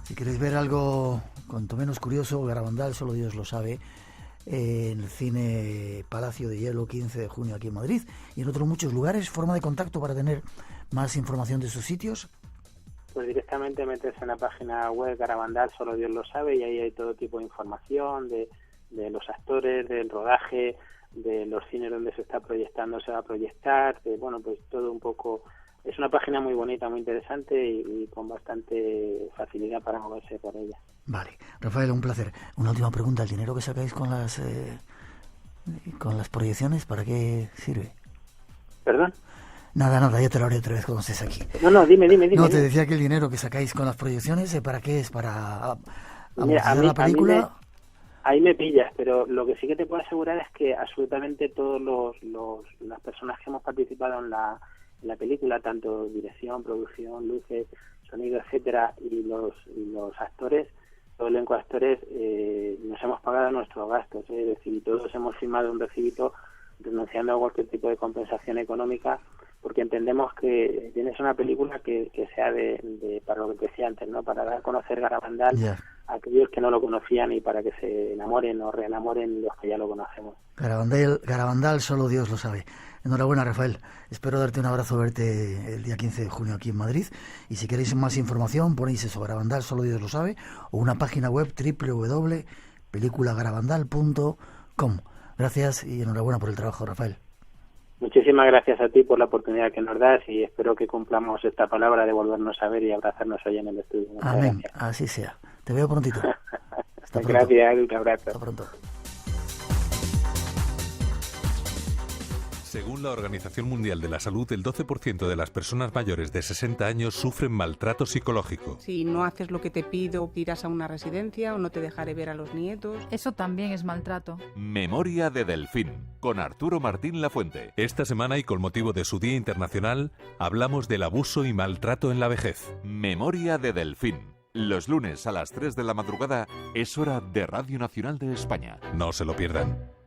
[SPEAKER 1] Si queréis ver algo cuanto menos curioso, Garabandal, solo Dios lo sabe, en el cine Palacio de Hielo, 15 de junio aquí en Madrid, y en otros muchos lugares. ¿Forma de contacto para tener más información de sus sitios?
[SPEAKER 9] Pues directamente meterse en la página web Garabandal, solo Dios lo sabe, y ahí hay todo tipo de información de los actores, del rodaje, de los cines donde se está proyectando, se va a proyectar, bueno, pues todo un poco. Es una página muy bonita, muy interesante y con bastante facilidad para moverse por ella.
[SPEAKER 1] Vale. Rafael, un placer. Una última pregunta. ¿El dinero que sacáis con las proyecciones, para qué sirve?
[SPEAKER 9] ¿Perdón?
[SPEAKER 1] Nada, ya te lo haré otra vez cuando estés aquí.
[SPEAKER 9] No, dime.
[SPEAKER 1] No, te decía que el dinero que sacáis con las proyecciones, ¿para qué es? ¿Para amortizar la película?
[SPEAKER 9] Ahí me pillas, pero lo que sí que te puedo asegurar es que absolutamente todas las personas que hemos participado en la película, tanto dirección, producción, luces, sonido, etcétera, y los actores, todo el elenco de actores, nos hemos pagado nuestros gastos, es decir, todos hemos firmado un recibito renunciando a cualquier tipo de compensación económica, porque entendemos que tienes una película que sea para lo que te decía antes, ¿no? Para dar a conocer Garabandal a aquellos que no lo conocían, y para que se enamoren o reenamoren los que ya lo conocemos.
[SPEAKER 1] Garabandal, solo Dios lo sabe. Enhorabuena, Rafael. Espero darte un abrazo, verte el día 15 de junio aquí en Madrid. Y si queréis más información, ponéis eso, Garabandal, solo Dios lo sabe, o una página web www.peliculagarabandal.com. Gracias y enhorabuena por el trabajo, Rafael.
[SPEAKER 9] Muchísimas gracias a ti por la oportunidad que nos das, y espero que cumplamos esta palabra de volvernos a ver y abrazarnos hoy en el estudio. Muchas
[SPEAKER 1] Amén,
[SPEAKER 9] gracias.
[SPEAKER 1] Así sea. Te veo prontito. Hasta pronto.
[SPEAKER 9] Gracias, un abrazo.
[SPEAKER 1] Hasta pronto.
[SPEAKER 10] Según la Organización Mundial de la Salud, el 12% de las personas mayores de 60 años sufren maltrato psicológico.
[SPEAKER 11] Si no haces lo que te pido, irás a una residencia o no te dejaré ver a los nietos.
[SPEAKER 12] Eso también es maltrato.
[SPEAKER 13] Memoria de Delfín, con Arturo Martín Lafuente.
[SPEAKER 10] Esta semana y con motivo de su Día Internacional, hablamos del abuso y maltrato en la vejez.
[SPEAKER 13] Memoria de Delfín. Los lunes a las 3 de la madrugada es hora de Radio Nacional de España.
[SPEAKER 10] No se lo pierdan.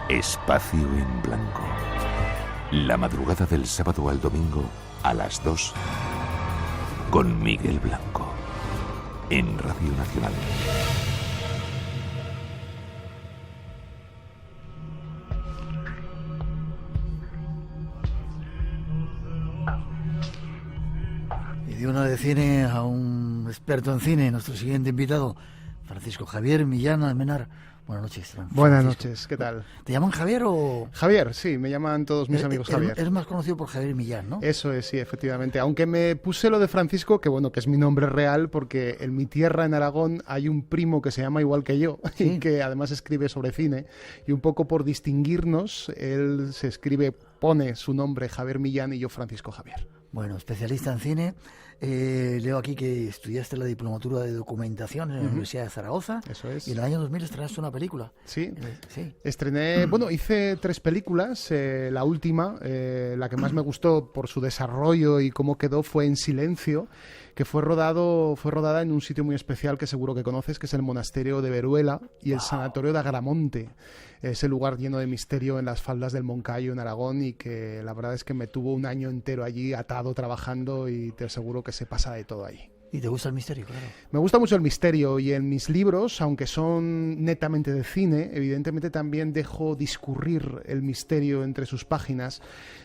[SPEAKER 13] Espacio en Blanco. La madrugada del sábado al domingo a las 2 con Miguel Blanco en Radio Nacional.
[SPEAKER 1] Y de una de cine a un experto en cine, nuestro siguiente invitado, Francisco Javier Millán Almenar. Buenas noches, Francisco.
[SPEAKER 14] Buenas noches, ¿qué tal?
[SPEAKER 1] ¿Te llaman Javier o...?
[SPEAKER 14] Javier, sí, me llaman todos mis amigos Javier.
[SPEAKER 1] Eres más conocido por Javier Millán, ¿no?
[SPEAKER 14] Eso es, sí, efectivamente. Aunque me puse lo de Francisco, que bueno, que es mi nombre real, porque en mi tierra, en Aragón, hay un primo que se llama igual que yo, ¿sí? Y que además escribe sobre cine. Y un poco por distinguirnos, él se escribe, pone su nombre Javier Millán y yo Francisco Javier.
[SPEAKER 1] Bueno, especialista en cine. Leo aquí que estudiaste la diplomatura de documentación en la Universidad de Zaragoza.
[SPEAKER 14] Eso es.
[SPEAKER 1] Y en el año 2000 estrenaste una película.
[SPEAKER 14] Sí.
[SPEAKER 1] Sí.
[SPEAKER 14] Estrené, bueno, hice 3 películas. La última, la que más me gustó por su desarrollo y cómo quedó, fue En Silencio, que fue rodada en un sitio muy especial que seguro que conoces, que es el monasterio de Veruela y el sanatorio de Agramonte. Ese lugar lleno de misterio en las faldas del Moncayo, en Aragón, y que la verdad es que me tuvo un año entero allí atado, trabajando, y te aseguro que se pasa de todo allí.
[SPEAKER 1] ¿Y te gusta el misterio? Claro.
[SPEAKER 14] Me gusta mucho el misterio, y en mis libros, aunque son netamente de cine, evidentemente también dejo discurrir el misterio entre sus páginas,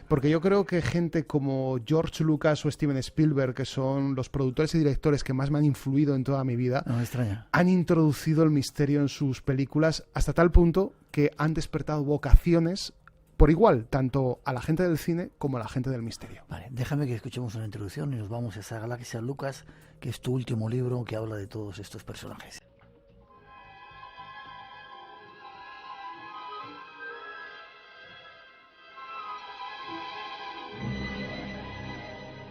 [SPEAKER 14] porque yo creo que gente como George Lucas o Steven Spielberg, que son los productores y directores que más me han influido en toda mi vida,
[SPEAKER 1] no me extraña,
[SPEAKER 14] han introducido el misterio en sus películas hasta tal punto que han despertado vocaciones por igual, tanto a la gente del cine como a la gente del misterio.
[SPEAKER 1] Vale, déjame que escuchemos una introducción y nos vamos a esa Galaxia Lucas, que es tu último libro que habla de todos estos personajes.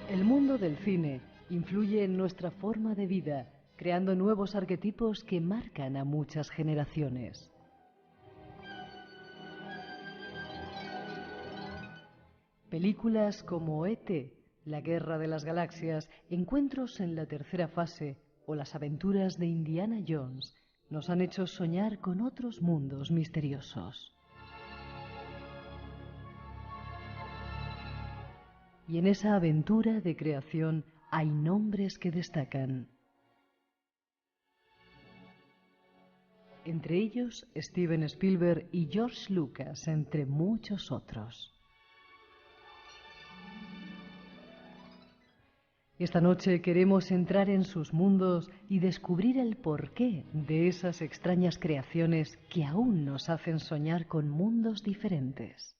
[SPEAKER 6] El mundo del cine influye en nuestra forma de vida, creando nuevos arquetipos que marcan a muchas generaciones. Películas como E.T., La Guerra de las Galaxias, Encuentros en la Tercera Fase o Las Aventuras de Indiana Jones nos han hecho soñar con otros mundos misteriosos. Y en esa aventura de creación hay nombres que destacan. Entre ellos, Steven Spielberg y George Lucas, entre muchos otros. Esta noche queremos entrar en sus mundos y descubrir el porqué de esas extrañas creaciones que aún nos hacen soñar con mundos diferentes.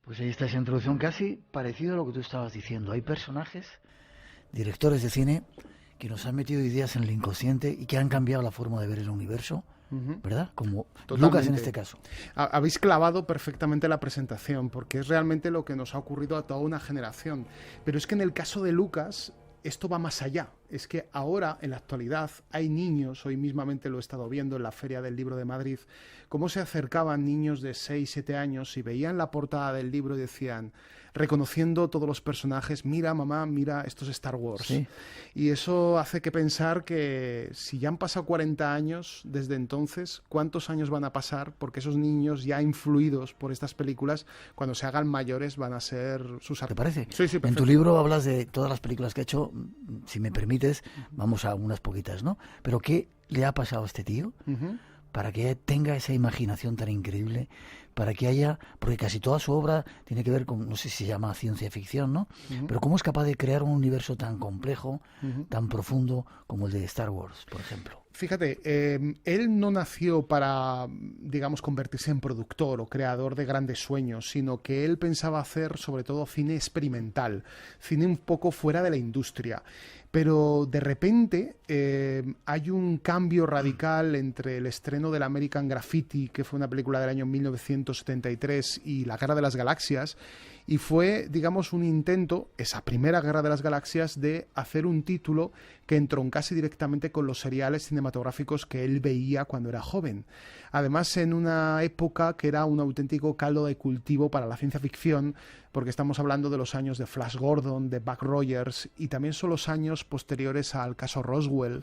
[SPEAKER 1] Pues ahí está esa introducción, casi parecido a lo que tú estabas diciendo. Hay personajes, directores de cine, que nos han metido ideas en el inconsciente y que han cambiado la forma de ver el universo, ¿verdad? Como totalmente. Lucas en este caso.
[SPEAKER 14] Habéis clavado perfectamente la presentación, porque es realmente lo que nos ha ocurrido a toda una generación. Pero es que en el caso de Lucas, esto va más allá. Es que ahora, en la actualidad, hay niños, hoy mismamente lo he estado viendo en la Feria del Libro de Madrid, cómo se acercaban niños de 6, 7 años y veían la portada del libro y decían, reconociendo todos los personajes, mira mamá, mira, esto es Star Wars.
[SPEAKER 1] Sí.
[SPEAKER 14] Y eso hace que pensar que si ya han pasado 40 años desde entonces, ¿cuántos años van a pasar? Porque esos niños ya influidos por estas películas, cuando se hagan mayores van a ser sus
[SPEAKER 1] ¿Te parece?
[SPEAKER 14] Sí, sí, perfecto.
[SPEAKER 1] En tu libro hablas de todas las películas que ha hecho, si me permites, vamos a unas poquitas, ¿no? Pero ¿qué le ha pasado a este tío para que tenga esa imaginación tan increíble para que haya, porque casi toda su obra tiene que ver con, no sé si se llama ciencia ficción, ¿no? Pero ¿cómo es capaz de crear un universo tan complejo, tan profundo como el de Star Wars, por ejemplo?
[SPEAKER 14] Fíjate, él no nació para, digamos, convertirse en productor o creador de grandes sueños, sino que él pensaba hacer sobre todo cine experimental, cine un poco fuera de la industria. Pero de repente hay un cambio radical entre el estreno del American Graffiti, que fue una película del año 1973, y La Guerra de las Galaxias, y fue, digamos, un intento, esa primera Guerra de las Galaxias, de hacer un título que entroncase directamente con los seriales cinematográficos que él veía cuando era joven. Además, en una época que era un auténtico caldo de cultivo para la ciencia ficción, porque estamos hablando de los años de Flash Gordon, de Buck Rogers, y también son los años posteriores al caso Roswell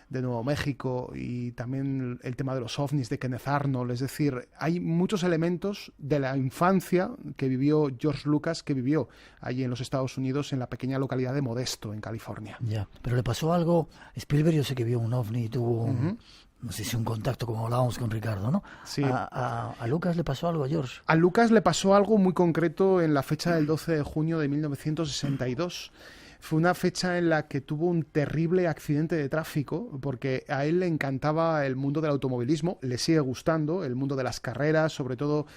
[SPEAKER 14] de Nuevo México, y también el tema de los ovnis de Kenneth Arnold. Es decir, hay muchos elementos de la infancia que vivió George Lucas, que vivió allí en los Estados Unidos, en la pequeña localidad de Modesto, en California.
[SPEAKER 1] Ya, pero le pasó algo. Spielberg, yo sé que vio un ovni y tuvo no sé si un contacto, como hablábamos con Ricardo, ¿no?
[SPEAKER 14] Sí.
[SPEAKER 1] ¿A Lucas le pasó algo, a George?
[SPEAKER 14] A Lucas le pasó algo muy concreto en la fecha del 12 de junio de 1962. Fue una fecha en la que tuvo un terrible accidente de tráfico, porque a él le encantaba el mundo del automovilismo, le sigue gustando el mundo de las carreras, sobre todo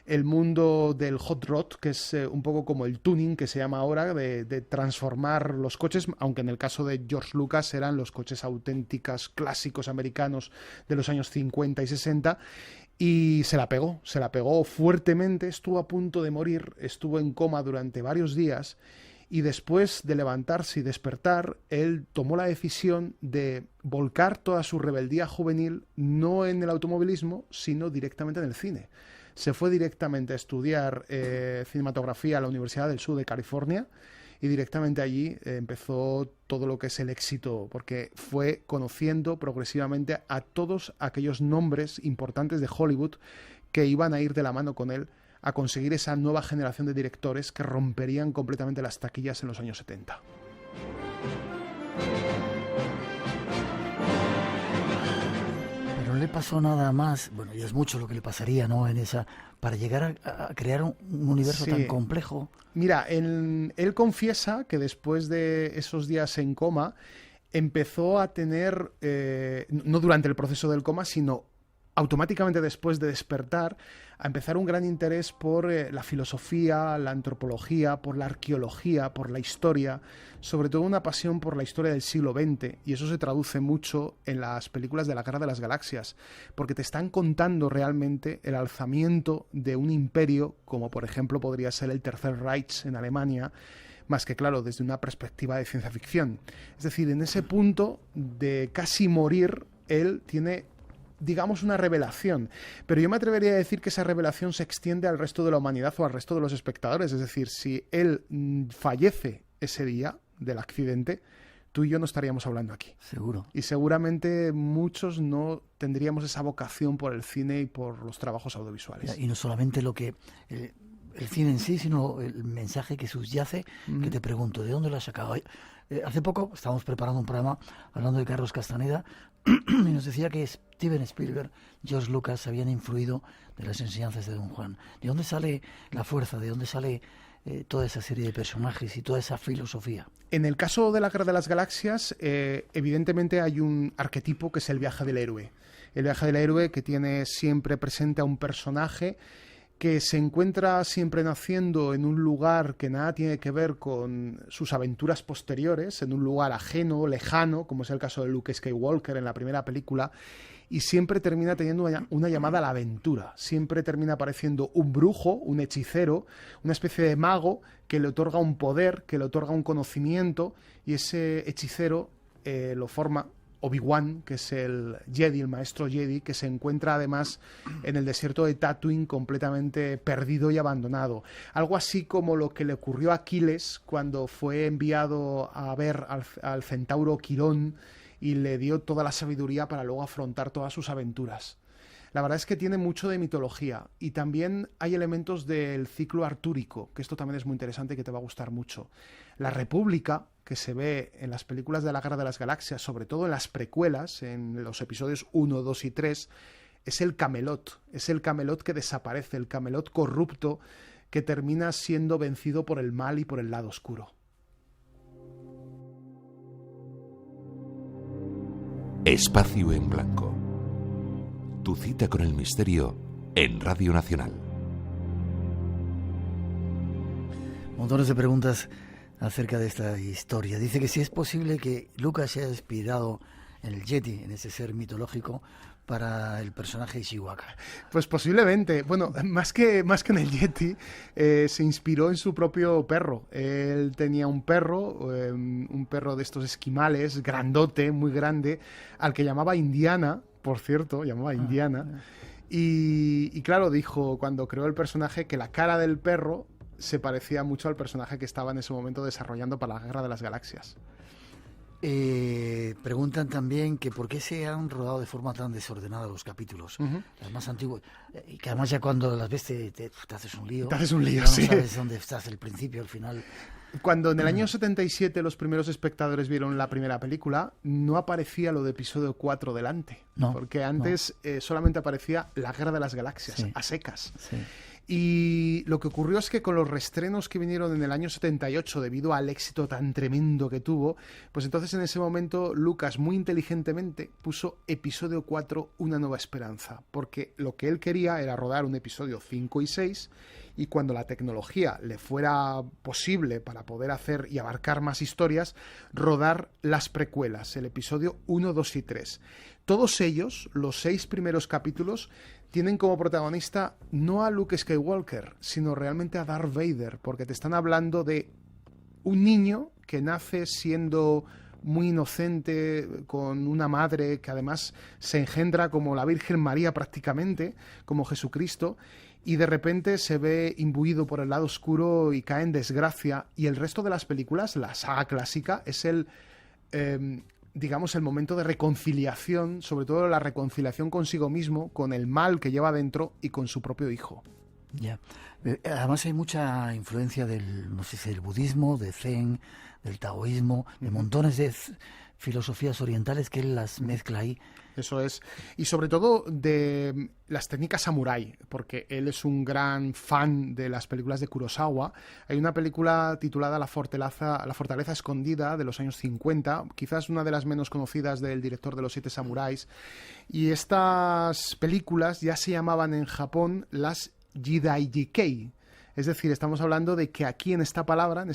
[SPEAKER 14] el mundo del hot rod, que es un poco como el tuning, que se llama ahora, de transformar los coches, aunque en el caso de George Lucas eran los coches auténticos, clásicos americanos de los años 50 y 60, y se la pegó fuertemente, estuvo a punto de morir, estuvo en coma durante varios días, y después de levantarse y despertar, él tomó la decisión de volcar toda su rebeldía juvenil no en el automovilismo, sino directamente en el cine. Se fue directamente a estudiar cinematografía a la Universidad del Sur de California, y directamente allí empezó todo lo que es el éxito, porque fue conociendo progresivamente a todos aquellos nombres importantes de Hollywood que iban a ir de la mano con él a conseguir esa nueva generación de directores que romperían completamente las taquillas en los años 70.
[SPEAKER 1] Pero no le pasó nada más, bueno, y es mucho lo que le pasaría, ¿no?, en esa, para llegar a crear un universo tan complejo.
[SPEAKER 14] Mira, él confiesa que después de esos días en coma empezó a tener, no durante el proceso del coma, sino automáticamente después de despertar, a empezar un gran interés por la filosofía, la antropología, por la arqueología, por la historia, sobre todo una pasión por la historia del siglo XX, y eso se traduce mucho en las películas de la Guerra de las Galaxias, porque te están contando realmente el alzamiento de un imperio, como por ejemplo podría ser el Tercer Reich en Alemania, más que claro, desde una perspectiva de ciencia ficción. Es decir, en ese punto de casi morir, él tiene, digamos, una revelación, pero yo me atrevería a decir que esa revelación se extiende al resto de la humanidad o al resto de los espectadores. Es decir, si él fallece ese día del accidente, tú y yo no estaríamos hablando aquí.
[SPEAKER 1] Seguro.
[SPEAKER 14] Y seguramente muchos no tendríamos esa vocación por el cine y por los trabajos audiovisuales.
[SPEAKER 1] Y no solamente lo que el cine en sí, sino el mensaje que subyace, que te pregunto, ¿de dónde lo has sacado? Hace poco estábamos preparando un programa hablando de Carlos Castaneda y nos decía que Steven Spielberg, George Lucas habían influido de las enseñanzas de Don Juan. ¿De dónde sale la fuerza? ¿De dónde sale toda esa serie de personajes y toda esa filosofía?
[SPEAKER 14] En el caso de la Guerra de las Galaxias, evidentemente hay un arquetipo que es el viaje del héroe. El viaje del héroe que tiene siempre presente a un personaje que se encuentra siempre naciendo en un lugar que nada tiene que ver con sus aventuras posteriores, en un lugar ajeno, lejano, como es el caso de Luke Skywalker en la primera película, y siempre termina teniendo una llamada a la aventura. Siempre termina apareciendo un brujo, un hechicero, una especie de mago que le otorga un poder, que le otorga un conocimiento, y ese hechicero lo forma Obi-Wan, que es el Jedi, el maestro Jedi, que se encuentra además en el desierto de Tatooine completamente perdido y abandonado. Algo así como lo que le ocurrió a Aquiles cuando fue enviado a ver al centauro Quirón y le dio toda la sabiduría para luego afrontar todas sus aventuras. La verdad es que tiene mucho de mitología, y también hay elementos del ciclo artúrico, que esto también es muy interesante y que te va a gustar mucho. La República, que se ve en las películas de la Guerra de las Galaxias, sobre todo en las precuelas, en los episodios 1, 2 y 3, es el Camelot que desaparece, el Camelot corrupto que termina siendo vencido por el mal y por el lado oscuro.
[SPEAKER 13] Espacio en Blanco. Tu cita con el misterio en Radio Nacional.
[SPEAKER 1] Montones de preguntas acerca de esta historia. Dice que si es posible que Lucas se haya inspirado en el Yeti, en ese ser mitológico, para el personaje de Chihuahua.
[SPEAKER 14] Pues posiblemente. Bueno, más que en el Yeti, se inspiró en su propio perro. Él tenía un perro de estos esquimales, grandote, muy grande, al que llamaba Indiana, por cierto, Indiana. Y claro, dijo cuando creó el personaje que la cara del perro se parecía mucho al personaje que estaba en ese momento desarrollando para la Guerra de las Galaxias.
[SPEAKER 1] Preguntan también que por qué se han rodado de forma tan desordenada los capítulos, los más antiguos, y que además ya cuando las ves te haces un lío.
[SPEAKER 14] Te haces un lío,
[SPEAKER 1] sí. No sabes dónde estás, el principio, el final.
[SPEAKER 14] Cuando en el año 77 los primeros espectadores vieron la primera película, no aparecía lo de episodio 4 delante, porque antes solamente aparecía la Guerra de las Galaxias, a secas. Sí. Y lo que ocurrió es que con los reestrenos que vinieron en el año 78, debido al éxito tan tremendo que tuvo, pues entonces en ese momento Lucas muy inteligentemente puso episodio 4, Una nueva esperanza, porque lo que él quería era rodar un episodio 5 y 6, y cuando la tecnología le fuera posible para poder hacer y abarcar más historias, rodar las precuelas, el episodio 1, 2 y 3. Todos ellos, los 6 primeros capítulos, tienen como protagonista no a Luke Skywalker, sino realmente a Darth Vader, porque te están hablando de un niño que nace siendo muy inocente, con una madre que además se engendra como la Virgen María prácticamente, como Jesucristo, y de repente se ve imbuido por el lado oscuro y cae en desgracia, y el resto de las películas, la saga clásica, es el momento de reconciliación, sobre todo la reconciliación consigo mismo, con el mal que lleva dentro y con su propio hijo.
[SPEAKER 1] Ya. Además hay mucha influencia del budismo, de Zen, del taoísmo, de montones de filosofías orientales que él las mezcla ahí.
[SPEAKER 14] Eso es. Y sobre todo de las técnicas samurái, porque él es un gran fan de las películas de Kurosawa. Hay una película titulada La fortaleza escondida, de los años 50, quizás una de las menos conocidas del director de Los 7 samuráis. Y estas películas ya se llamaban en Japón las Jidaigeki. Es decir, estamos hablando de que aquí en esta palabra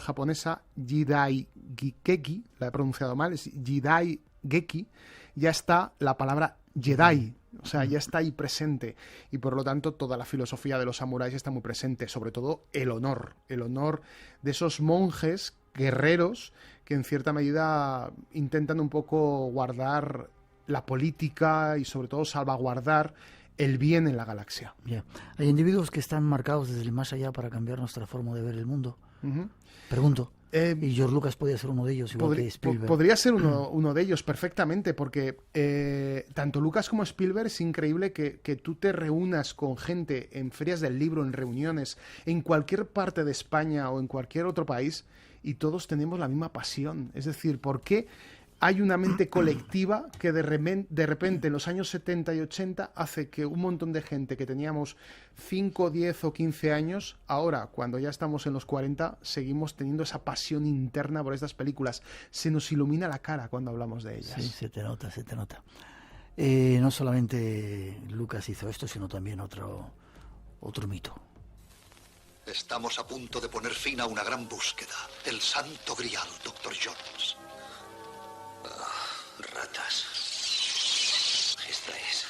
[SPEAKER 14] japonesa, Jidaigeki, la he pronunciado mal, es Jidaigeki, ya está la palabra Jedi, o sea, ya está ahí presente, y por lo tanto toda la filosofía de los samuráis está muy presente, sobre todo el honor de esos monjes guerreros que en cierta medida intentan un poco guardar la política y sobre todo salvaguardar el bien en la galaxia.
[SPEAKER 1] Yeah. Hay individuos que están marcados desde el más allá para cambiar nuestra forma de ver el mundo. Pregunto. Y George Lucas podría ser uno de ellos, igual que Spielberg.
[SPEAKER 14] Podría ser uno de ellos perfectamente, porque tanto Lucas como Spielberg, es increíble que tú te reúnas con gente en ferias del libro, en reuniones, en cualquier parte de España o en cualquier otro país, y todos tenemos la misma pasión. Es decir, ¿por qué hay una mente colectiva que de repente en los años 70 y 80 hace que un montón de gente que teníamos 5, 10 o 15 años, ahora, cuando ya estamos en los 40, seguimos teniendo esa pasión interna por estas películas? Se nos ilumina la cara cuando hablamos de ellas.
[SPEAKER 1] Sí, se te nota. No solamente Lucas hizo esto, sino también otro mito.
[SPEAKER 12] Estamos a punto de poner fin a una gran búsqueda. El Santo Grial, Dr. Jones. Ratas. Esta es.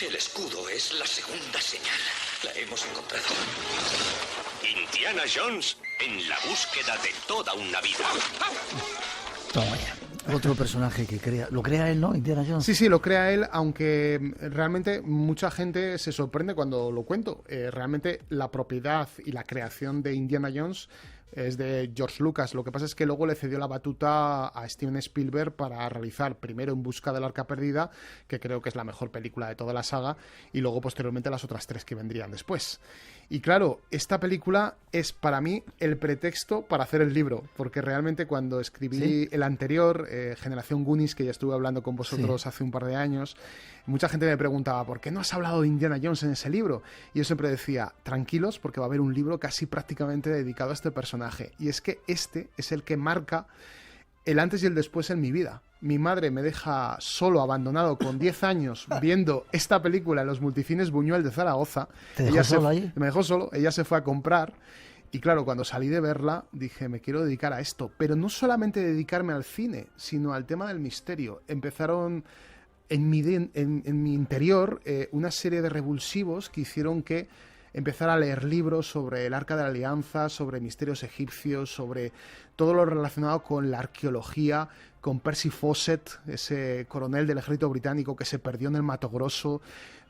[SPEAKER 12] El escudo es la segunda señal. La hemos encontrado.
[SPEAKER 15] Indiana Jones en la búsqueda de toda una vida.
[SPEAKER 1] Toma ya. Otro personaje que lo crea él, ¿no? Indiana Jones.
[SPEAKER 14] Sí, lo crea él, aunque realmente mucha gente se sorprende cuando lo cuento. Realmente la propiedad y la creación de Indiana Jones es de George Lucas. Lo que pasa es que luego le cedió la batuta a Steven Spielberg para realizar primero En busca del arca perdida, que creo que es la mejor película de toda la saga, y luego posteriormente las otras 3 que vendrían después. Y claro, esta película es para mí el pretexto para hacer el libro, porque realmente cuando escribí el anterior, Generación Goonies, que ya estuve hablando con vosotros hace un par de años, mucha gente me preguntaba, ¿por qué no has hablado de Indiana Jones en ese libro? Y yo siempre decía, tranquilos, porque va a haber un libro casi prácticamente dedicado a este personaje. Y es que este es el que marca el antes y el después en mi vida. Mi madre me deja solo, abandonado, con 10 años, viendo esta película en los multicines Buñuel de Zaragoza.
[SPEAKER 1] ¿Te dejó solo ahí?
[SPEAKER 14] Me dejó solo, ella se fue a comprar. Y claro, cuando salí de verla, dije, me quiero dedicar a esto. Pero no solamente dedicarme al cine, sino al tema del misterio. Empezaron en mi interior una serie de revulsivos que hicieron que empezar a leer libros sobre el Arca de la Alianza, sobre misterios egipcios, sobre todo lo relacionado con la arqueología, con Percy Fawcett, ese coronel del ejército británico que se perdió en el Mato Grosso.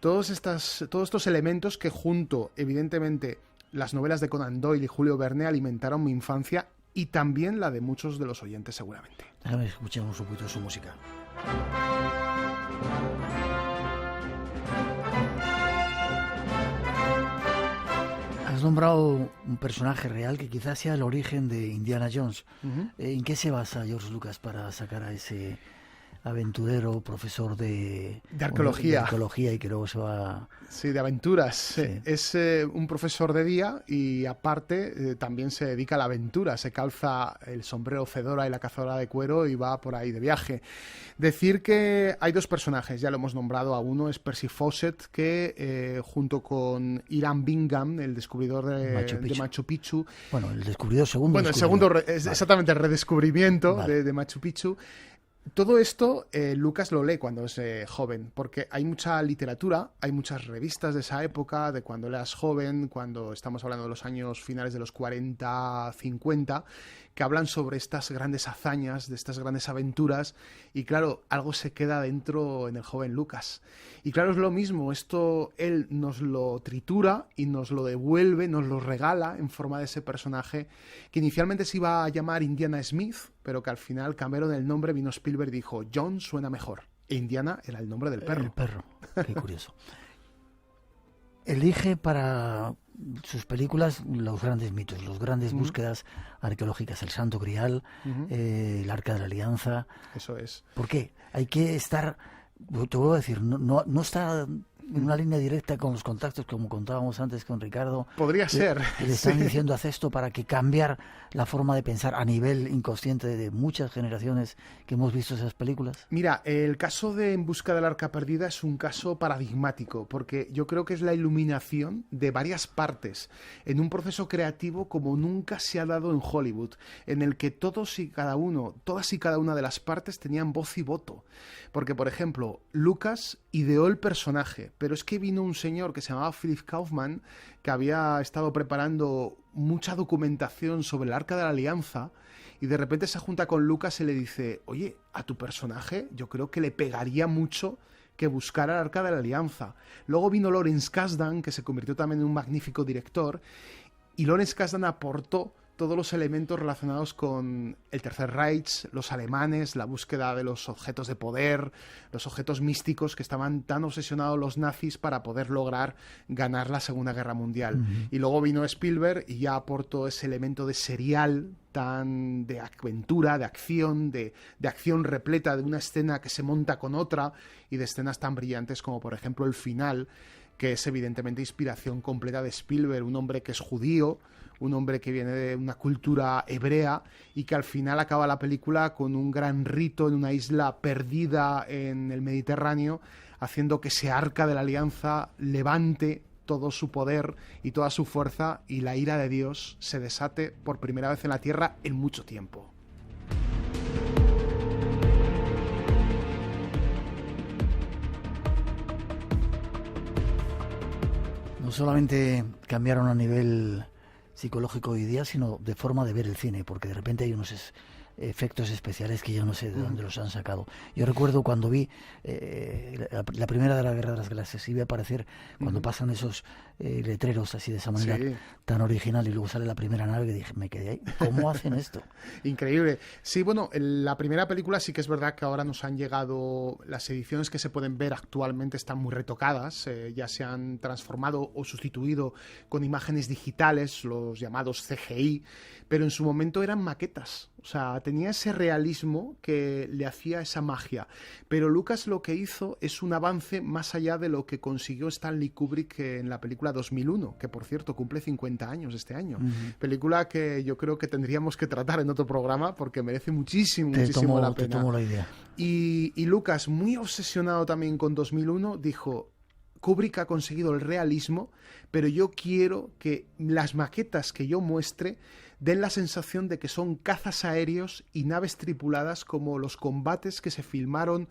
[SPEAKER 14] Todos estos elementos que junto, evidentemente, las novelas de Conan Doyle y Julio Verne alimentaron mi infancia y también la de muchos de los oyentes seguramente.
[SPEAKER 1] Déjame que escuchemos un poquito de su música. Has nombrado un personaje real que quizás sea el origen de Indiana Jones. ¿En qué se basa George Lucas para sacar a ese aventurero, profesor de
[SPEAKER 14] arqueología.
[SPEAKER 1] De arqueología y que luego se va...
[SPEAKER 14] Sí, de aventuras.
[SPEAKER 1] Sí.
[SPEAKER 14] Es un profesor de día y aparte también se dedica a la aventura. Se calza el sombrero fedora y la cazadora de cuero y va por ahí de viaje. Decir que hay 2 personajes, ya lo hemos nombrado a uno, es Percy Fawcett, que junto con Hiram Bingham, el descubridor de Machu Picchu.
[SPEAKER 1] Bueno, el descubridor segundo.
[SPEAKER 14] Bueno, el segundo, exactamente, el redescubrimiento de Machu Picchu. Todo esto Lucas lo lee cuando es joven, porque hay mucha literatura, hay muchas revistas de esa época, de cuando él era joven, cuando estamos hablando de los años finales de los 40, 50, que hablan sobre estas grandes hazañas, de estas grandes aventuras, y claro, algo se queda dentro en el joven Lucas. Y claro, es lo mismo, esto él nos lo tritura y nos lo devuelve, nos lo regala en forma de ese personaje que inicialmente se iba a llamar Indiana Smith, pero que al final cambiaron el nombre, vino Spielberg y dijo, John suena mejor. E Indiana era el nombre del perro.
[SPEAKER 1] El perro, qué curioso. Elige para sus películas los grandes mitos, las grandes búsquedas arqueológicas, el Santo Grial, el Arca de la Alianza.
[SPEAKER 14] Eso es.
[SPEAKER 1] ¿Por qué? Hay que estar, te voy a decir, no está en una línea directa con los contactos, como contábamos antes con Ricardo.
[SPEAKER 14] Podría ser.
[SPEAKER 1] Le están diciendo, haz esto para que cambiar la forma de pensar a nivel inconsciente de muchas generaciones que hemos visto esas películas.
[SPEAKER 14] Mira, el caso de En busca del arca perdida es un caso paradigmático, porque yo creo que es la iluminación de varias partes en un proceso creativo como nunca se ha dado en Hollywood, en el que todas y cada una de las partes tenían voz y voto. Porque, por ejemplo, Lucas ideó el personaje, pero es que vino un señor que se llamaba Philip Kaufman, que había estado preparando mucha documentación sobre el Arca de la Alianza, y de repente se junta con Lucas y le dice, oye, a tu personaje yo creo que le pegaría mucho que buscara el Arca de la Alianza. Luego vino Lawrence Kasdan, que se convirtió también en un magnífico director, y Lawrence Kasdan aportó todos los elementos relacionados con el Tercer Reich, los alemanes, la búsqueda de los objetos de poder, los objetos místicos que estaban tan obsesionados los nazis para poder lograr ganar la Segunda Guerra Mundial. Y luego vino Spielberg y ya aportó ese elemento de serial tan de aventura, de acción repleta de una escena que se monta con otra y de escenas tan brillantes como por ejemplo el final, que es evidentemente inspiración completa de Spielberg, un hombre que es judío, un hombre que viene de una cultura hebrea y que al final acaba la película con un gran rito en una isla perdida en el Mediterráneo, haciendo que ese arca de la alianza levante todo su poder y toda su fuerza y la ira de Dios se desate por primera vez en la tierra en mucho tiempo.
[SPEAKER 1] No solamente cambiaron a nivel psicológico hoy día, sino de forma de ver el cine, porque de repente hay unos efectos especiales que yo no sé de dónde los han sacado. Yo recuerdo cuando vi la primera de la Guerra de las Galaxias, iba a aparecer cuando pasan esos letreros así de esa manera tan original, y luego sale la primera nave, que dije, me quedé ahí, ¿cómo hacen esto?
[SPEAKER 14] Increíble. Sí, bueno, la primera película sí que es verdad que ahora nos han llegado, las ediciones que se pueden ver actualmente están muy retocadas, ya se han transformado o sustituido con imágenes digitales, los llamados CGI, pero en su momento eran maquetas. O sea, tenía ese realismo que le hacía esa magia. Pero Lucas lo que hizo es un avance más allá de lo que consiguió Stanley Kubrick en la película 2001, que por cierto cumple 50 años este año. Película que yo creo que tendríamos que tratar en otro programa porque merece muchísimo la pena.
[SPEAKER 1] Te tomo la idea.
[SPEAKER 14] Y Lucas, muy obsesionado también con 2001, dijo... Kubrick ha conseguido el realismo, pero yo quiero que las maquetas que yo muestre den la sensación de que son cazas aéreos y naves tripuladas, como los combates que se filmaron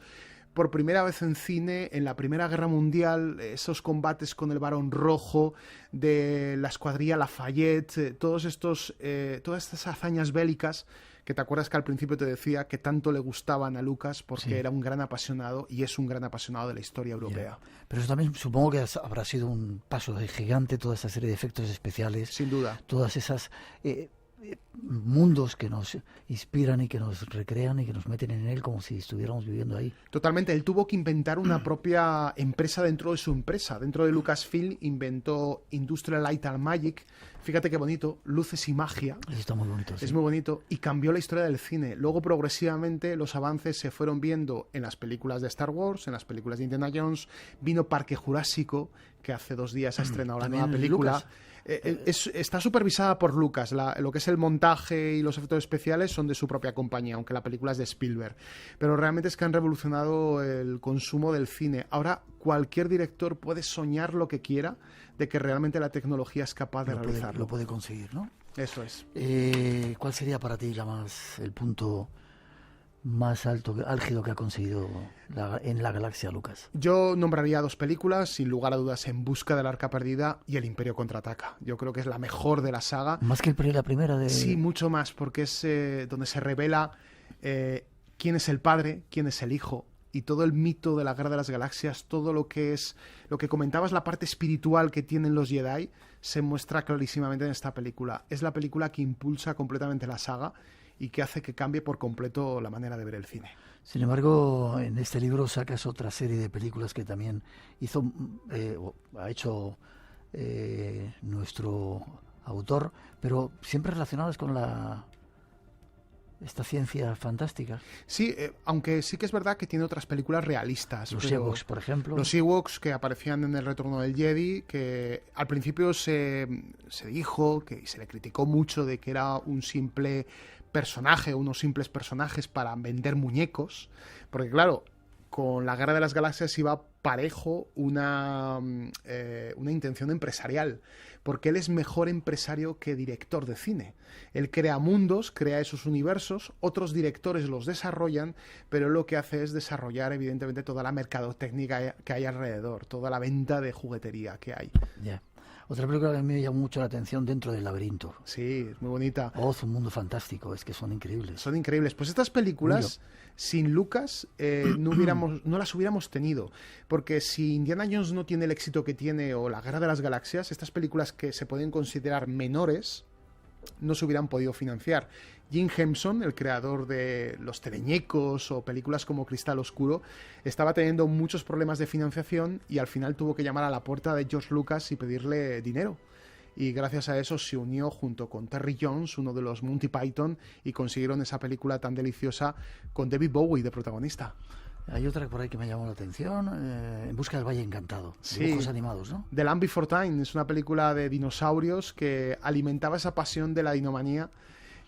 [SPEAKER 14] por primera vez en cine en la Primera Guerra Mundial, esos combates con el Barón Rojo, de la escuadrilla Lafayette, todas estas hazañas bélicas que te acuerdas que al principio te decía que tanto le gustaban a Lucas porque era un gran apasionado y es un gran apasionado de la historia europea.
[SPEAKER 1] Pero eso también supongo que habrá sido un paso de gigante, toda esa serie de efectos especiales.
[SPEAKER 14] Sin duda.
[SPEAKER 1] Todas esas mundos que nos inspiran y que nos recrean y que nos meten en él como si estuviéramos viviendo ahí.
[SPEAKER 14] Totalmente. Él tuvo que inventar una propia empresa dentro de su empresa. Dentro de Lucasfilm inventó Industrial Light and Magic. Fíjate qué bonito, luces y magia.
[SPEAKER 1] Eso está muy bonito.
[SPEAKER 14] Es muy bonito y cambió la historia del cine. Luego progresivamente los avances se fueron viendo en las películas de Star Wars, en las películas de Indiana Jones. Vino Parque Jurásico, que hace 2 días ha estrenado la nueva película. Está supervisada por Lucas. Lo que es el montaje y los efectos especiales son de su propia compañía, aunque la película es de Spielberg. Pero realmente es que han revolucionado el consumo del cine. Ahora cualquier director puede soñar lo que quiera de que realmente la tecnología es capaz de realizarlo.
[SPEAKER 1] Lo puede conseguir, ¿no?
[SPEAKER 14] Eso es.
[SPEAKER 1] ¿Cuál sería para ti el punto más álgido que ha conseguido en la galaxia, Lucas?
[SPEAKER 14] Yo nombraría 2 películas, sin lugar a dudas, En busca del Arca Perdida y El Imperio Contraataca. Yo creo que es la mejor de la saga.
[SPEAKER 1] ¿Más que la primera de...?
[SPEAKER 14] Sí, mucho más, porque es donde se revela quién es el padre, quién es el hijo, y todo el mito de la Guerra de las Galaxias, todo lo que comentabas, la parte espiritual que tienen los Jedi, se muestra clarísimamente en esta película. Es la película que impulsa completamente la saga y que hace que cambie por completo la manera de ver el cine.
[SPEAKER 1] Sin embargo, en este libro sacas otra serie de películas que también ha hecho nuestro autor, pero siempre relacionadas con esta ciencia fantástica.
[SPEAKER 14] Sí, aunque sí que es verdad que tiene otras películas realistas.
[SPEAKER 1] Los Ewoks, por ejemplo.
[SPEAKER 14] Los Ewoks, que aparecían en El Retorno del Jedi, que al principio se dijo, que se le criticó mucho de que era un simple personaje, unos simples personajes para vender muñecos, porque claro, con la Guerra de las Galaxias iba parejo una intención empresarial, porque él es mejor empresario que director de cine. Él crea mundos, crea esos universos, otros directores los desarrollan, pero lo que hace es desarrollar evidentemente toda la mercadotecnia que hay alrededor, toda la venta de juguetería que hay.
[SPEAKER 1] Yeah. Otra película que me llamó mucho la atención, Dentro del laberinto.
[SPEAKER 14] Sí, es muy bonita.
[SPEAKER 1] Oz, un mundo fantástico, es que son increíbles.
[SPEAKER 14] Son increíbles. Pues estas películas, sin Lucas, no las hubiéramos tenido. Porque si Indiana Jones no tiene el éxito que tiene, o La Guerra de las Galaxias, estas películas que se pueden considerar menores, no se hubieran podido financiar. Jim Henson, el creador de Los Teleñecos o películas como Cristal Oscuro, estaba teniendo muchos problemas de financiación y al final tuvo que llamar a la puerta de George Lucas y pedirle dinero. Y gracias a eso se unió junto con Terry Jones, uno de los Monty Python, y consiguieron esa película tan deliciosa con David Bowie de protagonista.
[SPEAKER 1] Hay otra por ahí que me llamó la atención, En busca del Valle Encantado, dibujos animados, ¿no?
[SPEAKER 14] The Land Before Time es una película de dinosaurios que alimentaba esa pasión de la dinomanía,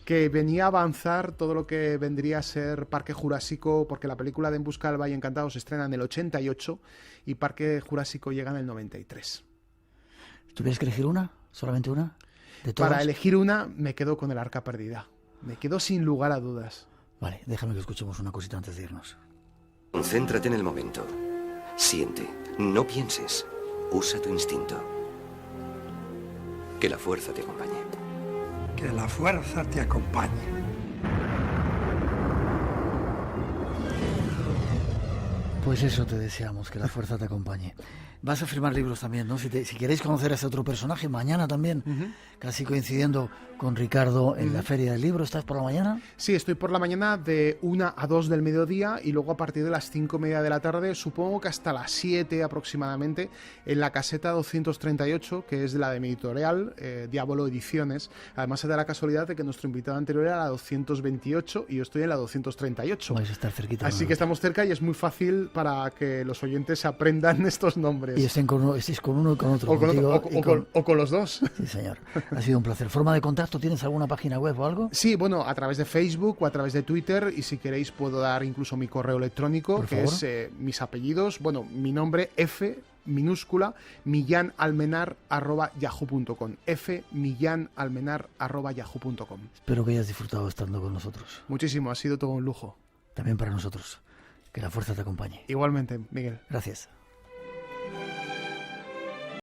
[SPEAKER 14] que venía a avanzar todo lo que vendría a ser Parque Jurásico, porque la película de En busca del Valle Encantado se estrena en el 88 y Parque Jurásico llega en el 93.
[SPEAKER 1] ¿Tuvieras que elegir una? ¿Solamente una? ¿De todas?
[SPEAKER 14] Para elegir una me quedo con El Arca Perdida. Me quedo sin lugar a dudas.
[SPEAKER 1] Vale, déjame que escuchemos una cosita antes de irnos.
[SPEAKER 5] Concéntrate en el momento. Siente, no pienses. Usa tu instinto. Que la fuerza te acompañe.
[SPEAKER 16] Que la fuerza te acompañe.
[SPEAKER 1] Pues eso te deseamos, que la fuerza te acompañe. Vas a firmar libros también, ¿no? Si queréis conocer a ese otro personaje, mañana también, casi coincidiendo con Ricardo en la Feria del Libro. ¿Estás por la mañana?
[SPEAKER 14] Sí, estoy por la mañana de 1 a 2 del mediodía y luego a partir de las 5:30 de la tarde, supongo que hasta las 7 aproximadamente, en la caseta 238, que es de la de mi editorial, Diablo Ediciones. Además se da la casualidad de que nuestro invitado anterior era la 228 y yo estoy en la 238.
[SPEAKER 1] Vais a estar cerquita.
[SPEAKER 14] Así que estamos cerca y es muy fácil para que los oyentes aprendan estos nombres.
[SPEAKER 1] Y estéis con uno y con otro.
[SPEAKER 14] O con los dos.
[SPEAKER 1] Sí, señor. Ha sido un placer. ¿Forma de contacto? ¿Tienes alguna página web o algo?
[SPEAKER 14] Sí, bueno, a través de Facebook o a través de Twitter, y si queréis puedo dar incluso mi correo electrónico, que es mis apellidos, bueno, mi nombre, F minúscula, millanalmenar@yahoo.com. fmillanalmenar@yahoo.com.
[SPEAKER 1] Espero que hayas disfrutado estando con nosotros.
[SPEAKER 14] Muchísimo, ha sido todo un lujo.
[SPEAKER 1] También para nosotros. Que la fuerza te acompañe.
[SPEAKER 14] Igualmente, Miguel.
[SPEAKER 1] Gracias.